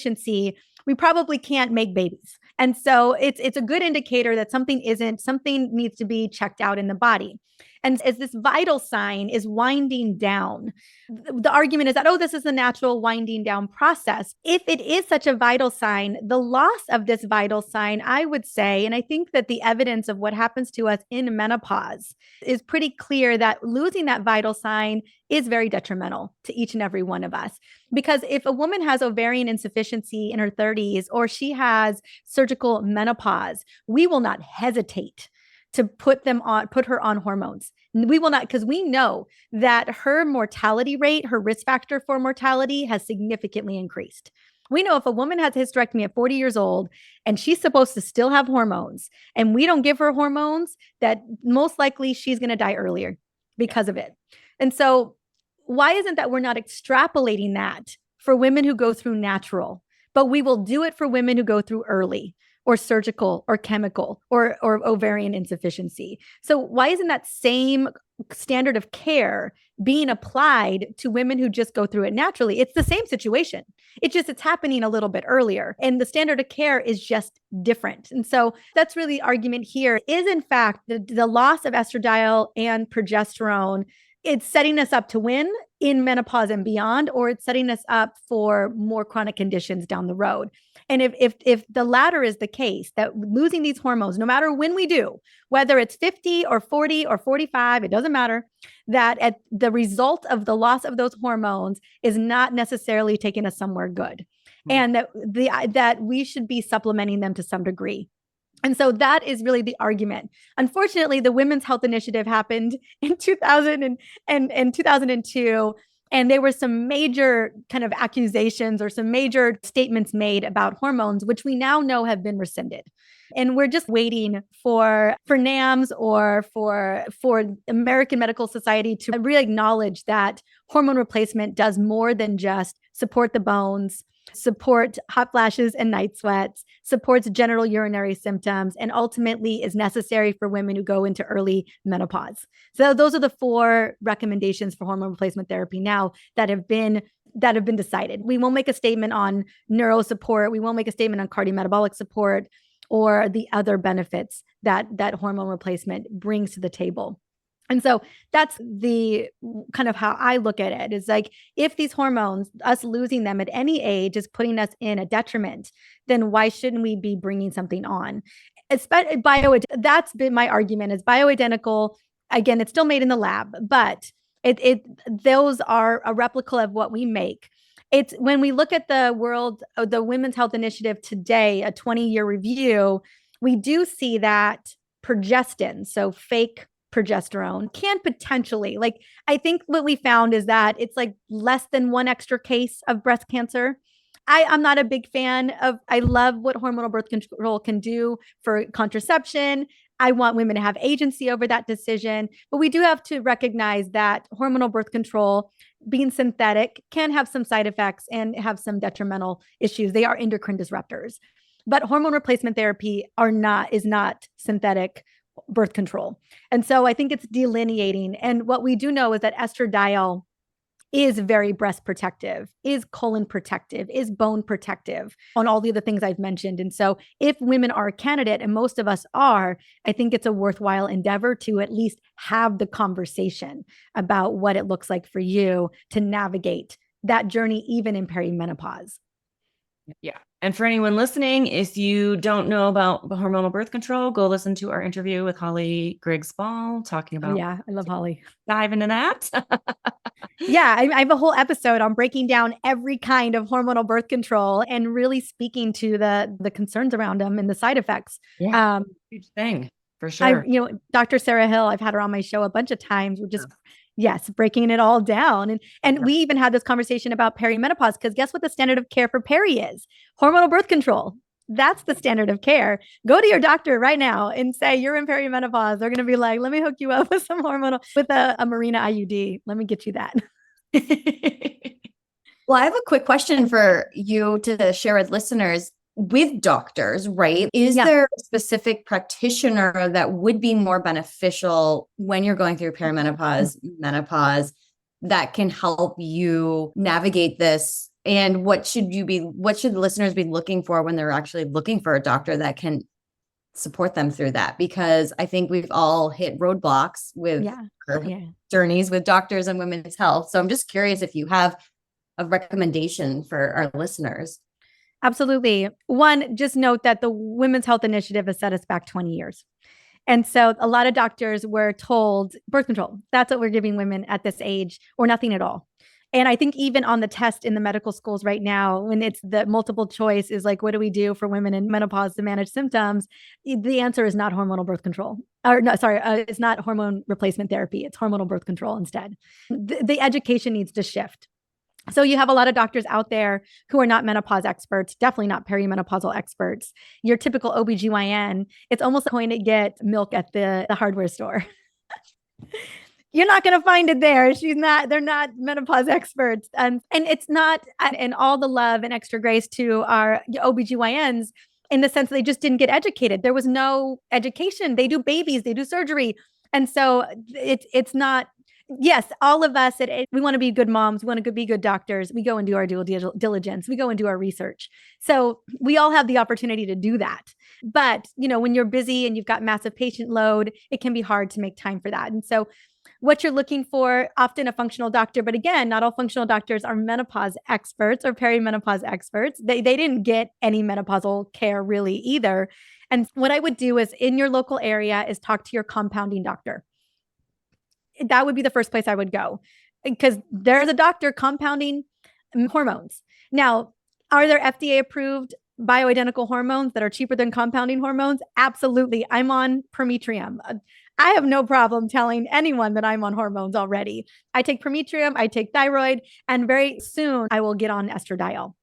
we probably can't make babies. And so it's a good indicator that something needs to be checked out in the body. And as this vital sign is winding down, the argument is that, oh, this is a natural winding down process. If it is such a vital sign, the loss of this vital sign, I would say, and I think that the evidence of what happens to us in menopause is pretty clear that losing that vital sign is very detrimental to each and every one of us. Because if a woman has ovarian insufficiency in her 30s, or she has surgical menopause, we will not hesitate to put her on hormones. We will not, because we know that her mortality rate, her risk factor for mortality has significantly increased. We know if a woman has a hysterectomy at 40 years old and she's supposed to still have hormones, and we don't give her hormones, that most likely she's going to die earlier because of it. And so why isn't that we're not extrapolating that for women who go through natural, but we will do it for women who go through early, or surgical, or chemical, or ovarian insufficiency? So why isn't that same standard of care being applied to women who just go through it naturally? It's the same situation. It's happening a little bit earlier, and the standard of care is just different. And so that's really the argument here is, in fact, the loss of estradiol and progesterone. It's setting us up to win in menopause and beyond, or it's setting us up for more chronic conditions down the road. And if the latter is the case, that losing these hormones, no matter when we do, whether it's 50 or 40 or 45, it doesn't matter, that at the result of the loss of those hormones is not necessarily taking us somewhere good. And that we should be supplementing them to some degree. And so that is really the argument. Unfortunately, the Women's Health Initiative happened in 2000 and 2002. And there were some major kind of accusations or some major statements made about hormones, which we now know have been rescinded. And we're just waiting for NAMS or for American Medical Society to really acknowledge that hormone replacement does more than just support the bones, support hot flashes and night sweats, supports genital urinary symptoms, and ultimately is necessary for women who go into early menopause. So those are the 4 recommendations for hormone replacement therapy now that have been decided. We won't make a statement on neuro support. We won't make a statement on cardiometabolic support or the other benefits that hormone replacement brings to the table. And so that's the kind of how I look at it, is like, if these hormones, us losing them at any age is putting us in a detriment, then why shouldn't we be bringing something on? That's been my argument, is bioidentical. Again, it's still made in the lab, but those are a replica of what we make. It's when we look at the Women's Health Initiative today, a 20-year review, we do see that progestin, so fake progesterone can potentially, like, I think what we found is that it's like less than one extra case of breast cancer. I'm not a big fan of, I love what hormonal birth control can do for contraception. I want women to have agency over that decision, but we do have to recognize that hormonal birth control, being synthetic, can have some side effects and have some detrimental issues. They are endocrine disruptors, but hormone replacement therapy is not synthetic birth control. And so I think it's delineating. And what we do know is that estradiol is very breast protective, is colon protective, is bone protective on all the other things I've mentioned. And so if women are a candidate, and most of us are, I think it's a worthwhile endeavor to at least have the conversation about what it looks like for you to navigate that journey, even in perimenopause. Yeah. And for anyone listening, if you don't know about hormonal birth control, go listen to our interview with Holly Griggs-Ball talking about. Yeah, I love Holly. Dive into that. Yeah, I have a whole episode on breaking down every kind of hormonal birth control and really speaking to the concerns around them and the side effects. Yeah, huge thing for sure. Dr. Sarah Hill, I've had her on my show a bunch of times. We're just, yes, breaking it all down. And we even had this conversation about perimenopause, because guess what the standard of care for peri is? Hormonal birth control. That's the standard of care. Go to your doctor right now and say you're in perimenopause. They're going to be like, let me hook you up with some hormonal, with a Mirena IUD. Let me get you that. Well, I have a quick question for you to share with listeners. With doctors, right? Is there a specific practitioner that would be more beneficial when you're going through perimenopause, menopause, that can help you navigate this? And what should the listeners be looking for when they're actually looking for a doctor that can support them through that? Because I think we've all hit roadblocks with our journeys with doctors and women's health. So I'm just curious if you have a recommendation for our listeners. Absolutely. One, just note that the Women's Health Initiative has set us back 20 years. And so a lot of doctors were told birth control. That's what we're giving women at this age, or nothing at all. And I think even on the test in the medical schools right now, when it's the multiple choice is like, what do we do for women in menopause to manage symptoms? The answer is not hormonal birth control. It's not hormone replacement therapy. It's hormonal birth control instead. The education needs to shift. So you have a lot of doctors out there who are not menopause experts, definitely not perimenopausal experts. Your typical OBGYN, it's almost like going to get milk at the hardware store. You're not going to find it there. They're not menopause experts. And it's not, and all the love and extra grace to our OBGYNs in the sense that they just didn't get educated. There was no education. They do babies, they do surgery. And so it's not, yes, all of us, we want to be good moms. We want to be good doctors. We go and do our due diligence. We go and do our research. So we all have the opportunity to do that. But, when you're busy and you've got massive patient load, it can be hard to make time for that. And so what you're looking for, often a functional doctor, but again, not all functional doctors are menopause experts or perimenopause experts. They didn't get any menopausal care really either. And what I would do is in your local area is talk to your compounding doctor. That would be the first place I would go, because there's a doctor compounding hormones. Now, are there FDA approved bioidentical hormones that are cheaper than compounding hormones? Absolutely. I'm on Prometrium. I have no problem telling anyone that I'm on hormones already. I take Prometrium, I take thyroid, and very soon I will get on estradiol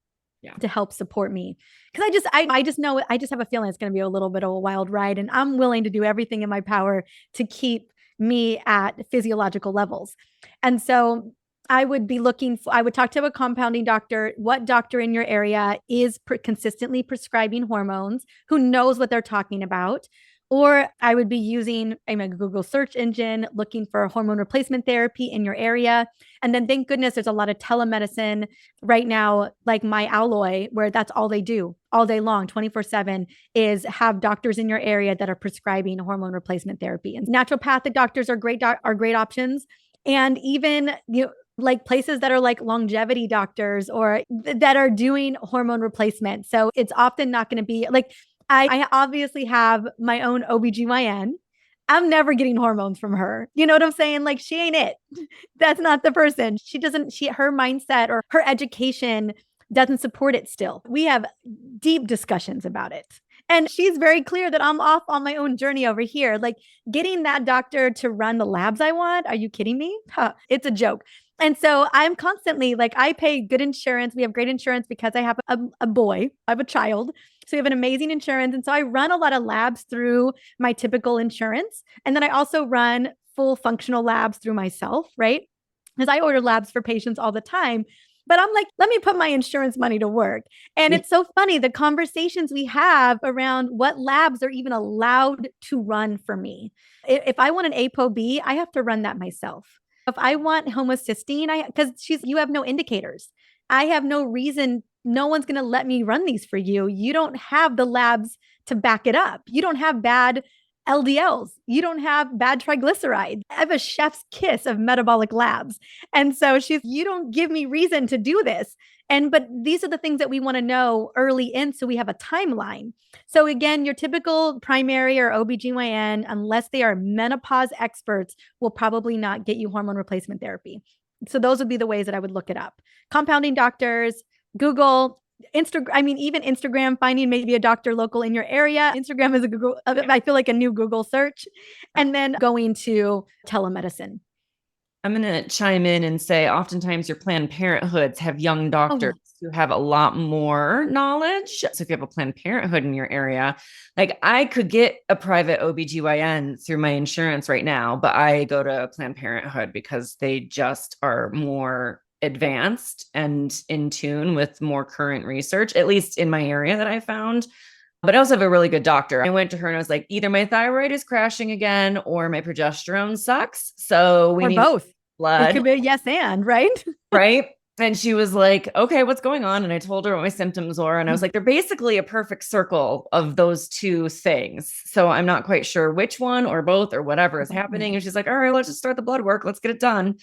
to help support me. Because I just know, I just have a feeling it's going to be a little bit of a wild ride, and I'm willing to do everything in my power to keep me at physiological levels. And so I would talk to a compounding doctor. What doctor in your area is consistently prescribing hormones, who knows what they're talking about? Or I would be using a Google search engine, looking for hormone replacement therapy in your area. And then thank goodness there's a lot of telemedicine right now, like My Alloy, where that's all they do all day long, 24/7, is have doctors in your area that are prescribing hormone replacement therapy. And naturopathic doctors are great options. And even like places that are like longevity doctors or that are doing hormone replacement. So it's often not going to be like, I obviously have my own OBGYN. I'm never getting hormones from her. You know what I'm saying? Like, she ain't it. That's not the person. Her mindset or her education doesn't support it still. We have deep discussions about it. And she's very clear that I'm off on my own journey over here. Like getting that doctor to run the labs I want. Are you kidding me? Huh, it's a joke. And so I'm constantly like, I pay good insurance. We have great insurance because I have a boy, I have a child. So we have an amazing insurance. And so I run a lot of labs through my typical insurance. And then I also run full functional labs through myself, right? Because I order labs for patients all the time. But I'm like, let me put my insurance money to work. And it's so funny, the conversations we have around what labs are even allowed to run for me. If I want an ApoB, I have to run that myself. If I want homocysteine, because you have no indicators. I have no reason. No one's going to let me run these for you. You don't have the labs to back it up. You don't have bad LDLs. You don't have bad triglycerides. I have a chef's kiss of metabolic labs. And so you don't give me reason to do this. But these are the things that we want to know early in. So we have a timeline. So again, your typical primary or OBGYN, unless they are menopause experts, will probably not get you hormone replacement therapy. So those would be the ways that I would look it up. Compounding doctors, Google, even Instagram, finding maybe a doctor local in your area. Instagram is I feel like a new Google search. And then going to telemedicine. I'm going to chime in and say, oftentimes your Planned Parenthoods have young doctors who have a lot more knowledge. So if you have a Planned Parenthood in your area, like I could get a private OBGYN through my insurance right now, but I go to Planned Parenthood because they just are more advanced and in tune with more current research, at least in my area that I found. But I also have a really good doctor. I went to her and I was like, either my thyroid is crashing again or my progesterone sucks. So we need both. Blood. It could be a yes and, right? Right. And she was like, okay, what's going on? And I told her what my symptoms were. And I was like, they're basically a perfect circle of those two things. So I'm not quite sure which one or both or whatever is happening. And she's like, all right, let's just start the blood work. Let's get it done.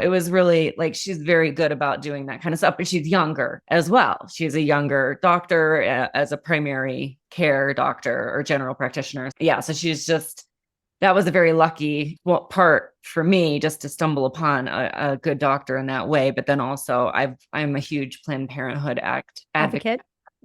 It was really like, she's very good about doing that kind of stuff, but she's younger as well. She's a younger doctor as a primary care doctor or general practitioner. Yeah. So that was a very lucky part for me just to stumble upon a good doctor in that way. But then also I'm a huge Planned Parenthood advocate.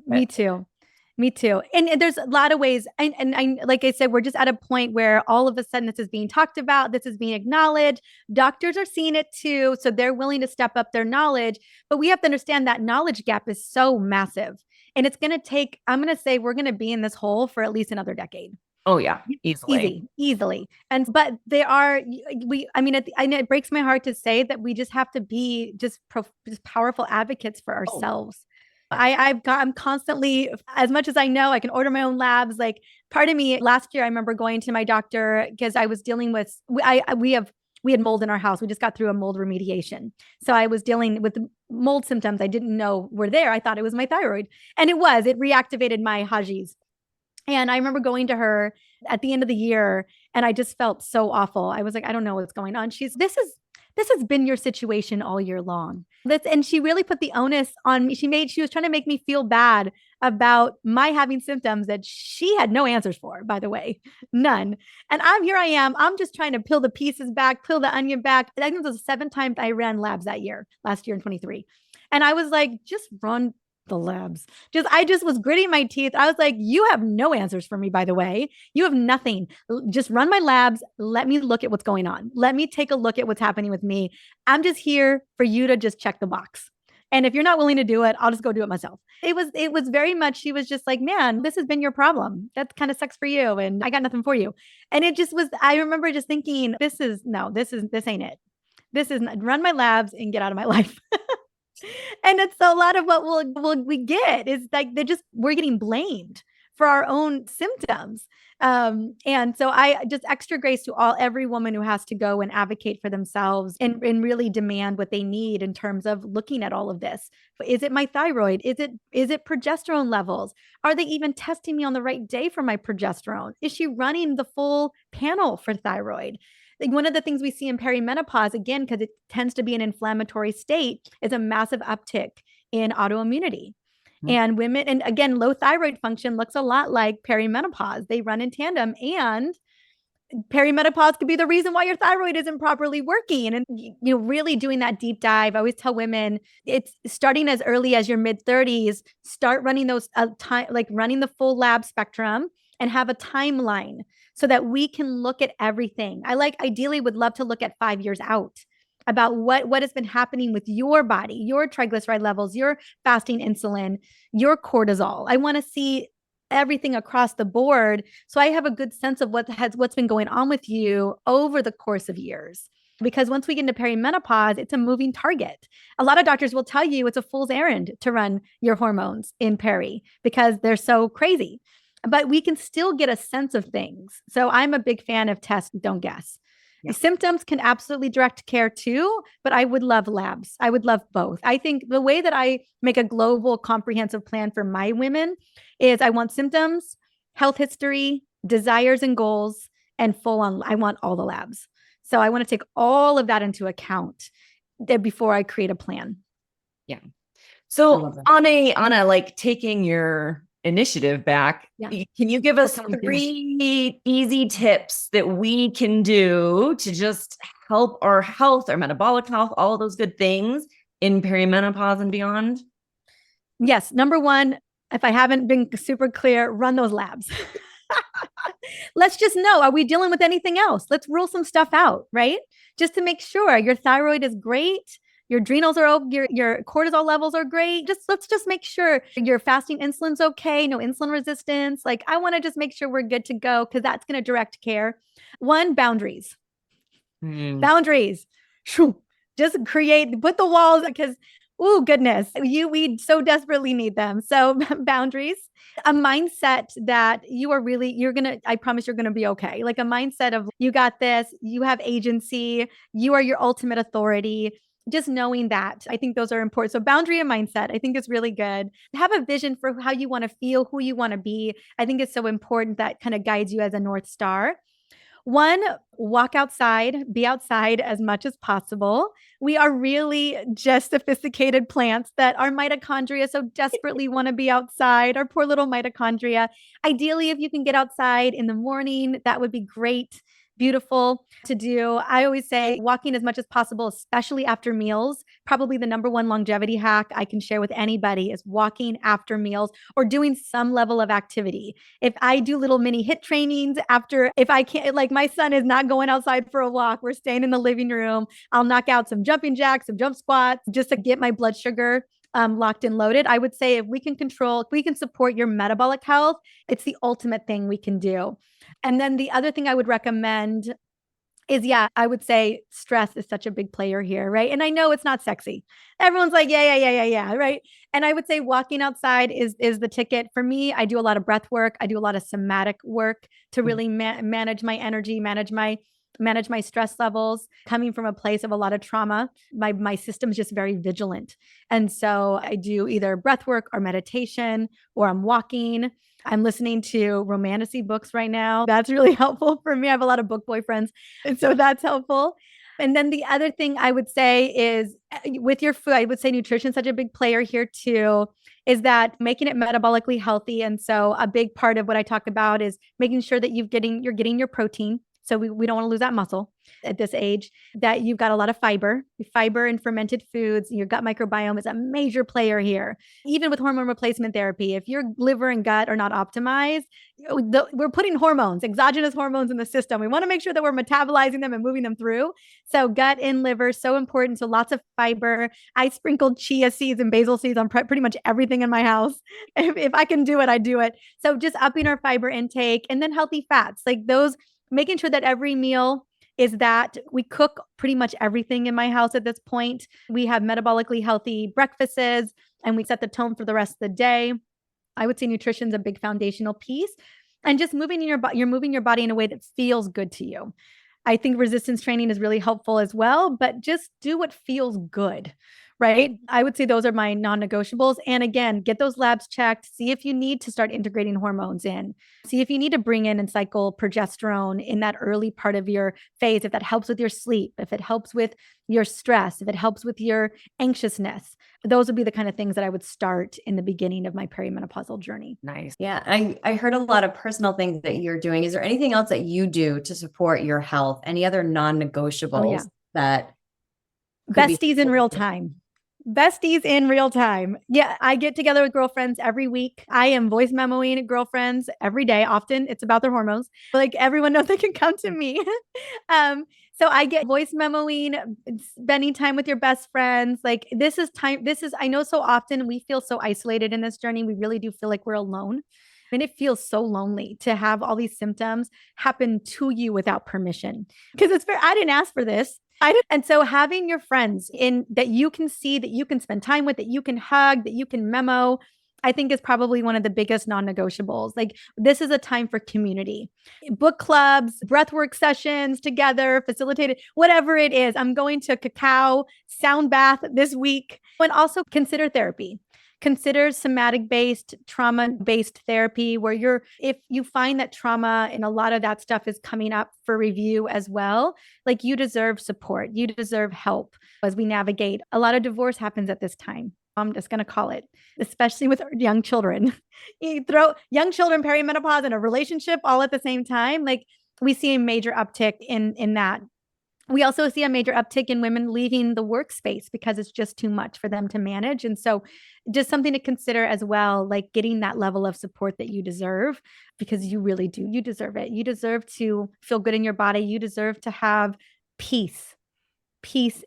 Me too. And there's a lot of ways. And I, like I said, we're just at a point where all of a sudden this is being talked about. This is being acknowledged. Doctors are seeing it too. So they're willing to step up their knowledge. But we have to understand that knowledge gap is so massive. And it's going to take, I'm going to say we're going to be in this hole for at least another decade. Oh yeah, easily. But it breaks my heart to say that we just have to be just powerful advocates for ourselves. I'm constantly, as much as I know, I can order my own labs. Like part of me last year, I remember going to my doctor because I was dealing with, we had mold in our house. We just got through a mold remediation. So I was dealing with mold symptoms I didn't know were there. I thought it was my thyroid, and it reactivated my Hajis. And I remember going to her at the end of the year and I just felt so awful. I was like, I don't know what's going on. This has been your situation all year long. And she really put the onus on me. She was trying to make me feel bad about my having symptoms that she had no answers for, by the way, none. And I am, I'm just trying to peel the pieces back, peel the onion back. I think it was 7 times I ran labs last year in 23. And I was like, just run the labs. I just was gritting my teeth. I was like, you have no answers for me, by the way. You have nothing. Just run my labs. Let me look at what's going on. Let me take a look at what's happening with me. I'm just here for you to just check the box. And if you're not willing to do it, I'll just go do it myself. It was very much, she was just like, man, this has been your problem. That kind of sucks for you. And I got nothing for you. And it just was, I remember just thinking, this ain't it. This is run my labs and get out of my life. And it's a lot of what we get is like we're getting blamed for our own symptoms. And so I just extra grace to every woman who has to go and advocate for themselves and really demand what they need in terms of looking at all of this. Is it my thyroid? Is it progesterone levels? Are they even testing me on the right day for my progesterone? Is she running the full panel for thyroid? Like one of the things we see in perimenopause, again, because it tends to be an inflammatory state, is a massive uptick in autoimmunity. Mm-hmm. And women, and again, low thyroid function looks a lot like perimenopause. They run in tandem. And perimenopause could be the reason why your thyroid isn't properly working. And, really doing that deep dive. I always tell women it's starting as early as your mid 30s, start running those running the full lab spectrum and have a timeline so that we can look at everything. Ideally would love to look at 5 years out about what has been happening with your body, your triglyceride levels, your fasting insulin, your cortisol. I want to see everything across the board, so I have a good sense of what's been going on with you over the course of years. Because once we get into perimenopause, it's a moving target. A lot of doctors will tell you it's a fool's errand to run your hormones in peri because they're so crazy. But we can still get a sense of things. So I'm a big fan of test, don't guess. Yeah. Symptoms can absolutely direct care too, but I would love labs. I would love both. I think the way that I make a global comprehensive plan for my women is I want symptoms, health history, desires and goals, and I want all the labs. So I want to take all of that into account before I create a plan. Yeah. So on a like taking your initiative back, can you give us 3 easy tips that we can do to just help our health, our metabolic health, all of those good things in perimenopause and beyond? Yes. Number 1, if I haven't been super clear, run those labs. Let's just know, are we dealing with anything else? Let's rule some stuff out, right? Just to make sure your thyroid is great. Your adrenals are your cortisol levels are great. Let's just make sure your fasting insulin's okay. No insulin resistance. Like I want to just make sure we're good to go because that's going to direct care. 1, boundaries. Boundaries. Just put the walls because, oh goodness, we so desperately need them. So boundaries, a mindset that I promise you're going to be okay. Like a mindset of you got this, you have agency, you are your ultimate authority. Just knowing that, I think those are important. So boundary and mindset, I think is really good. Have a vision for how you want to feel, who you want to be. I think it's so important that kind of guides you as a North Star. 1, walk outside, be outside as much as possible. We are really just sophisticated plants that our mitochondria so desperately want to be outside, our poor little mitochondria. Ideally, if you can get outside in the morning, that would be great. Beautiful to do. I always say walking as much as possible, especially after meals. Probably the number 1 longevity hack I can share with anybody is walking after meals or doing some level of activity. If I do little mini HIIT trainings if I can't, like my son is not going outside for a walk, we're staying in the living room. I'll knock out some jumping jacks, some jump squats just to get my blood sugar locked and loaded. I would say if we can support your metabolic health, it's the ultimate thing we can do. And then the other thing I would recommend is, I would say stress is such a big player here, right? And I know it's not sexy. Everyone's like, yeah, right? And I would say walking outside is the ticket. For me, I do a lot of breath work. I do a lot of somatic work to really manage my energy, manage my stress levels. Coming from a place of a lot of trauma, my system's just very vigilant. And so I do either breath work or meditation, or I'm walking. I'm listening to romantic books right now. That's really helpful for me. I have a lot of book boyfriends, and so that's helpful. And then the other thing I would say is with your food, I would say nutrition is such a big player here too, is that making it metabolically healthy. And so a big part of what I talk about is making sure that you're getting your protein. So we don't want to lose that muscle at this age, that you've got a lot of fiber and fermented foods. Your gut microbiome is a major player here. Even with hormone replacement therapy, if your liver and gut are not optimized, we're putting exogenous hormones in the system. We want to make sure that we're metabolizing them and moving them through. So gut and liver, so important. So lots of fiber. I sprinkled chia seeds and basil seeds on pretty much everything in my house. If I can do it, I do it. So just upping our fiber intake, and then healthy fats, like those, making sure that every meal is that we cook pretty much everything in my house at this point. We have metabolically healthy breakfasts and we set the tone for the rest of the day. I would say nutrition is a big foundational piece, and just moving you're moving your body in a way that feels good to you. I think resistance training is really helpful as well, but just do what feels good, right? I would say those are my non-negotiables. And again, get those labs checked. See if you need to start integrating hormones in. See if you need to bring in and cycle progesterone in that early part of your phase, if that helps with your sleep, if it helps with your stress, if it helps with your anxiousness. Those would be the kind of things that I would start in the beginning of my perimenopausal journey. Nice. Yeah. I heard a lot of personal things that you're doing. Is there anything else that you do to support your health? Any other non-negotiables that Besties in real time. Besties in real time. Yeah, I get together with girlfriends every week. I am voice memoing girlfriends every day. Often it's about their hormones. Like everyone knows they can come to me. So I get voice memoing, spending time with your best friends. Like this is time. I know so often we feel so isolated in this journey. We really do feel like we're alone. And it feels so lonely to have all these symptoms happen to you without permission. Because I didn't ask for this. And so having your friends in that you can see, that you can spend time with, that you can hug, that you can memo, I think is probably one of the biggest non-negotiables. Like this is a time for community, book clubs, breathwork sessions together, facilitated, whatever it is. I'm going to cacao sound bath this week. And also consider therapy. Consider somatic-based, trauma-based therapy where if you find that trauma and a lot of that stuff is coming up for review as well, like you deserve support, you deserve help as we navigate. A lot of divorce happens at this time. I'm just going to call it, especially with young children. You throw young children, perimenopause, and a relationship all at the same time. Like we see a major uptick in that. We also see a major uptick in women leaving the workspace because it's just too much for them to manage. And so just something to consider as well, like getting that level of support that you deserve, because you really do. You deserve it. You deserve to feel good in your body. You deserve to have peace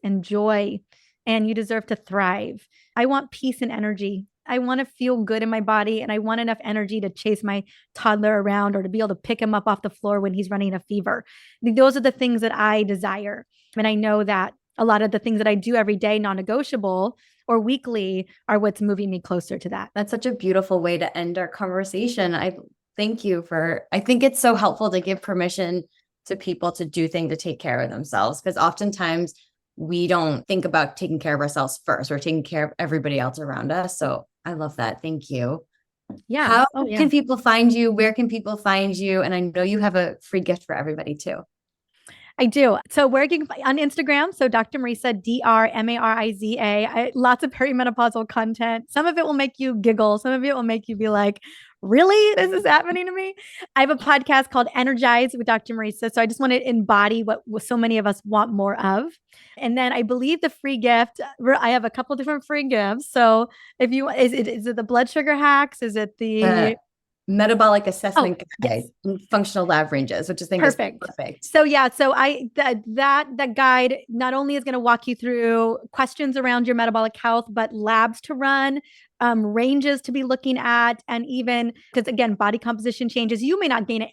and joy, and you deserve to thrive. I want peace and energy. I want to feel good in my body, and I want enough energy to chase my toddler around or to be able to pick him up off the floor when he's running a fever. Those are the things that I desire. And I know that a lot of the things that I do every day, non-negotiable or weekly, are what's moving me closer to that. That's such a beautiful way to end our conversation. I think it's so helpful to give permission to people to do things to take care of themselves, because oftentimes we don't think about taking care of ourselves first. We're taking care of everybody else around us. So I love that. Thank you. Yeah. How can people find you? Where can people find you? And I know you have a free gift for everybody too. I do. So working on Instagram. So Dr. Mariza, DrMariza. Lots of perimenopausal content. Some of it will make you giggle. Some of it will make you be like, really? This is happening to me? I have a podcast called Energize with Dr. Mariza. So I just want to embody what so many of us want more of. And then I believe the free gift, I have a couple different free gifts. So if you, is it the blood sugar hacks? Is it the metabolic assessment guide, functional lab ranges, which I think is perfect. So that guide not only is going to walk you through questions around your metabolic health, but labs to run, ranges to be looking at, and even because again, body composition changes. You may not gain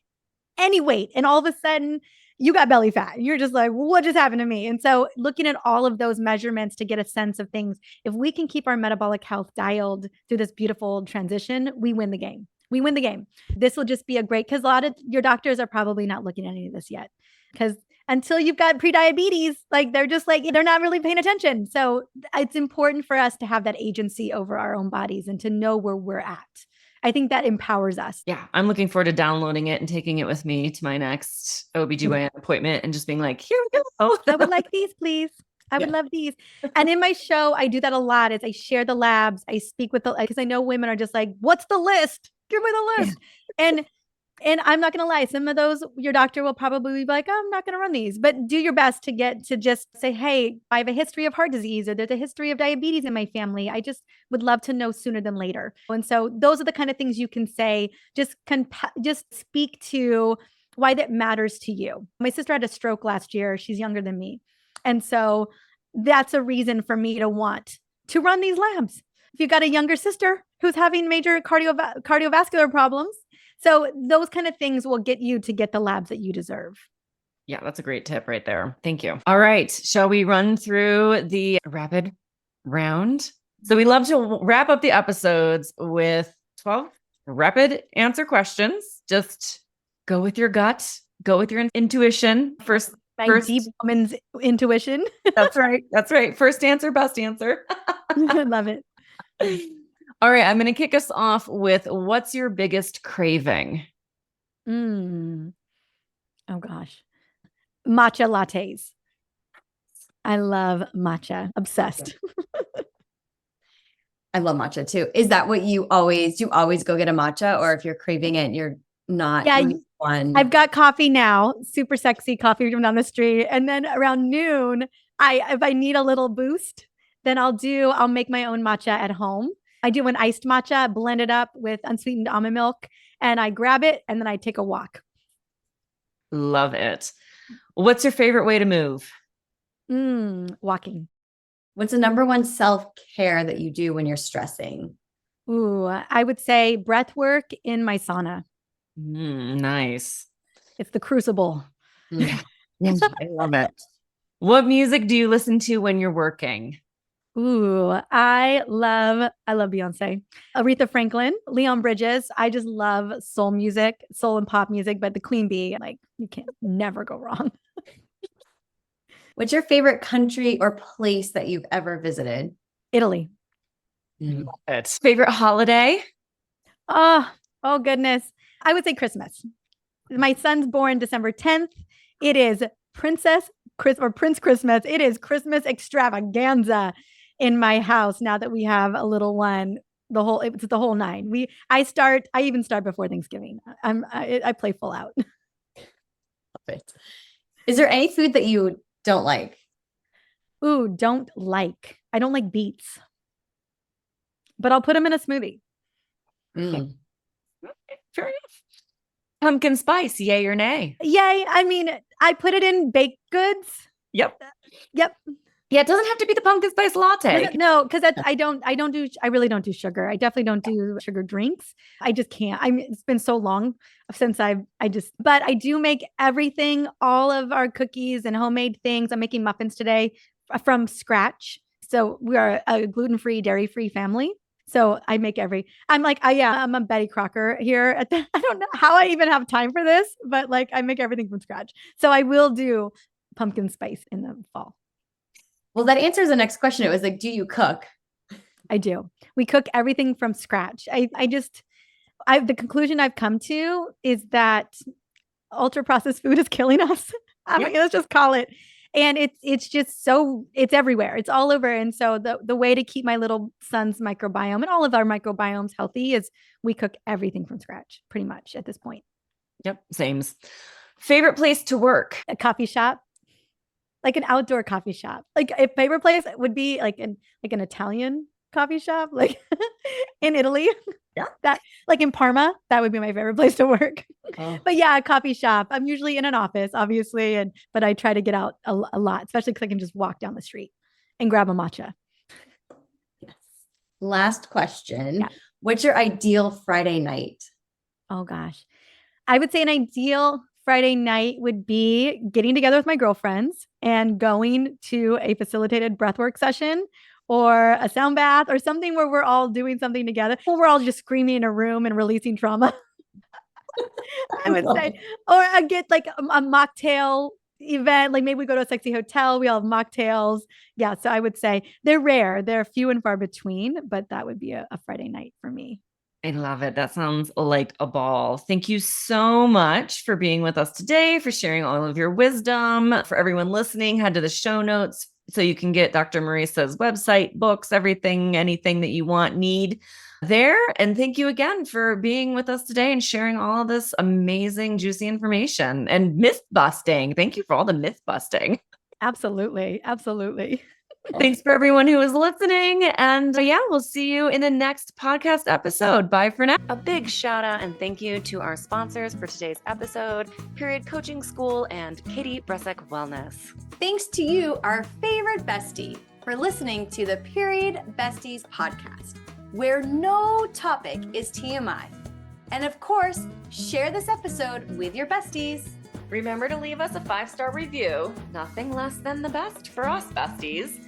any weight, and all of a sudden you got belly fat. You're just like, what just happened to me? And so looking at all of those measurements to get a sense of things, if we can keep our metabolic health dialed through this beautiful transition, we win the game. We win the game. This will just be a great, because a lot of your doctors are probably not looking at any of this yet, because until you've got prediabetes, like they're just like, they're not really paying attention. So it's important for us to have that agency over our own bodies and to know where we're at. I think that empowers us. Yeah. I'm looking forward to downloading it and taking it with me to my next OBGYN appointment and just being like, here we go. I would like these, please. I would love these. And in my show, I do that a lot. Is I share the labs. I speak with because I know women are just like, what's the list? Give me the list. Yeah. And I'm not going to lie. Some of those, your doctor will probably be like, oh, I'm not going to run these, but do your best to get to just say, hey, I have a history of heart disease, or there's a history of diabetes in my family. I just would love to know sooner than later. And so those are the kind of things you can say, just speak to why that matters to you. My sister had a stroke last year. She's younger than me. And so that's a reason for me to want to run these labs. If you've got a younger sister who's having major cardiovascular problems. So those kind of things will get you to get the labs that you deserve. Yeah, that's a great tip right there. Thank you. All right. Shall we run through the rapid round? So we love to wrap up the episodes with 12 rapid answer questions. Just go with your gut, go with your intuition. First My deep woman's intuition. That's right. That's right. First answer, best answer. I love it. All right. I'm going to kick us off with what's your biggest craving? Oh gosh. Matcha lattes. I love matcha. Obsessed. I love matcha too. Is that what do you always go get a matcha, or if you're craving it, you're not? Yeah, one? I've got coffee now, super sexy coffee from down the street. And then around noon, if I need a little boost, then I'll make my own matcha at home. I do an iced matcha, blend it up with unsweetened almond milk, and I grab it and then I take a walk. Love it. What's your favorite way to move? Walking. What's the number one self-care that you do when you're stressing? Ooh, I would say breath work in my sauna. Nice. It's the crucible. I love it. What music do you listen to when you're working? Ooh, I love Beyonce, Aretha Franklin, Leon Bridges. I just love soul music, soul and pop music, but the Queen Bee, like you can never go wrong. What's your favorite country or place that you've ever visited? Italy. Favorite holiday? Oh goodness. I would say Christmas. My son's born December 10th. It is Prince Christmas. It is Christmas extravaganza in my house now that we have a little one. It's the whole nine. I even start before Thanksgiving. I play full out. Love it. Is there any food that you don't like? Ooh, don't like. I don't like beets, but I'll put them in a smoothie. Okay, fair enough. Pumpkin spice, yay or nay? Yay. I mean, I put it in baked goods. Yep. Yeah, it doesn't have to be the pumpkin spice latte. No, because I really don't do sugar. I definitely don't do sugar drinks. I just can't. It's been so long since but I do make everything, all of our cookies and homemade things. I'm making muffins today from scratch. So we are a gluten-free, dairy-free family. So I make I'm a Betty Crocker here. I don't know how I even have time for this, but like I make everything from scratch. So I will do pumpkin spice in the fall. Well, that answers the next question. It was like, do you cook? I do. We cook everything from scratch. The conclusion I've come to is that ultra processed food is killing us. Let's just call it. And it's just it's everywhere. It's all over. And so the way to keep my little son's microbiome and all of our microbiomes healthy is we cook everything from scratch pretty much at this point. Yep. Sames. Favorite place to work? A coffee shop. Like an outdoor coffee shop. Like a favorite place would be like an Italian coffee shop, like in Italy. Yeah. That like in Parma, that would be my favorite place to work. Oh. But yeah, a coffee shop. I'm usually in an office, obviously, but I try to get out a lot, especially because I can just walk down the street and grab a matcha. Yes. Last question. Yeah. What's your ideal Friday night? Oh gosh. I would say an ideal Friday night would be getting together with my girlfriends and going to a facilitated breathwork session or a sound bath or something where we're all doing something together. Or we're all just screaming in a room and releasing trauma. I would say, or I get like a mocktail event. Like maybe we go to a sexy hotel. We all have mocktails. Yeah. So I would say they're rare. They're few and far between, but that would be a Friday night for me. I love it. That sounds like a ball. Thank you so much for being with us today, for sharing all of your wisdom. For everyone listening, head to the show notes so you can get Dr. Mariza's website, books, anything that you need there. And thank you again for being with us today and sharing all of this amazing, juicy information and myth busting. Thank you for all the myth busting. Absolutely. Absolutely. Thanks for everyone who is listening. And we'll see you in the next podcast episode. Bye for now. A big shout out and thank you to our sponsors for today's episode, Period Coaching School and Katie Bresek Wellness. Thanks to you, our favorite bestie, for listening to the Period Besties Podcast, where no topic is TMI. And of course, share this episode with your besties. Remember to leave us a 5-star review, nothing less than the best for us besties,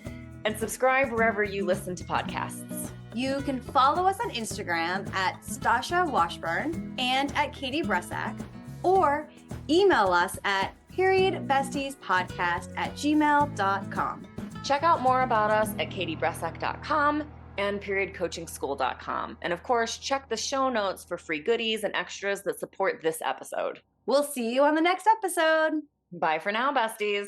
and subscribe wherever you listen to podcasts. You can follow us on Instagram at Stasha Washburn and at Katie Bresek, or email us at periodbestiespodcast@gmail.com. Check out more about us at katiebresek.com and periodcoachingschool.com. And of course, check the show notes for free goodies and extras that support this episode. We'll see you on the next episode. Bye for now, besties.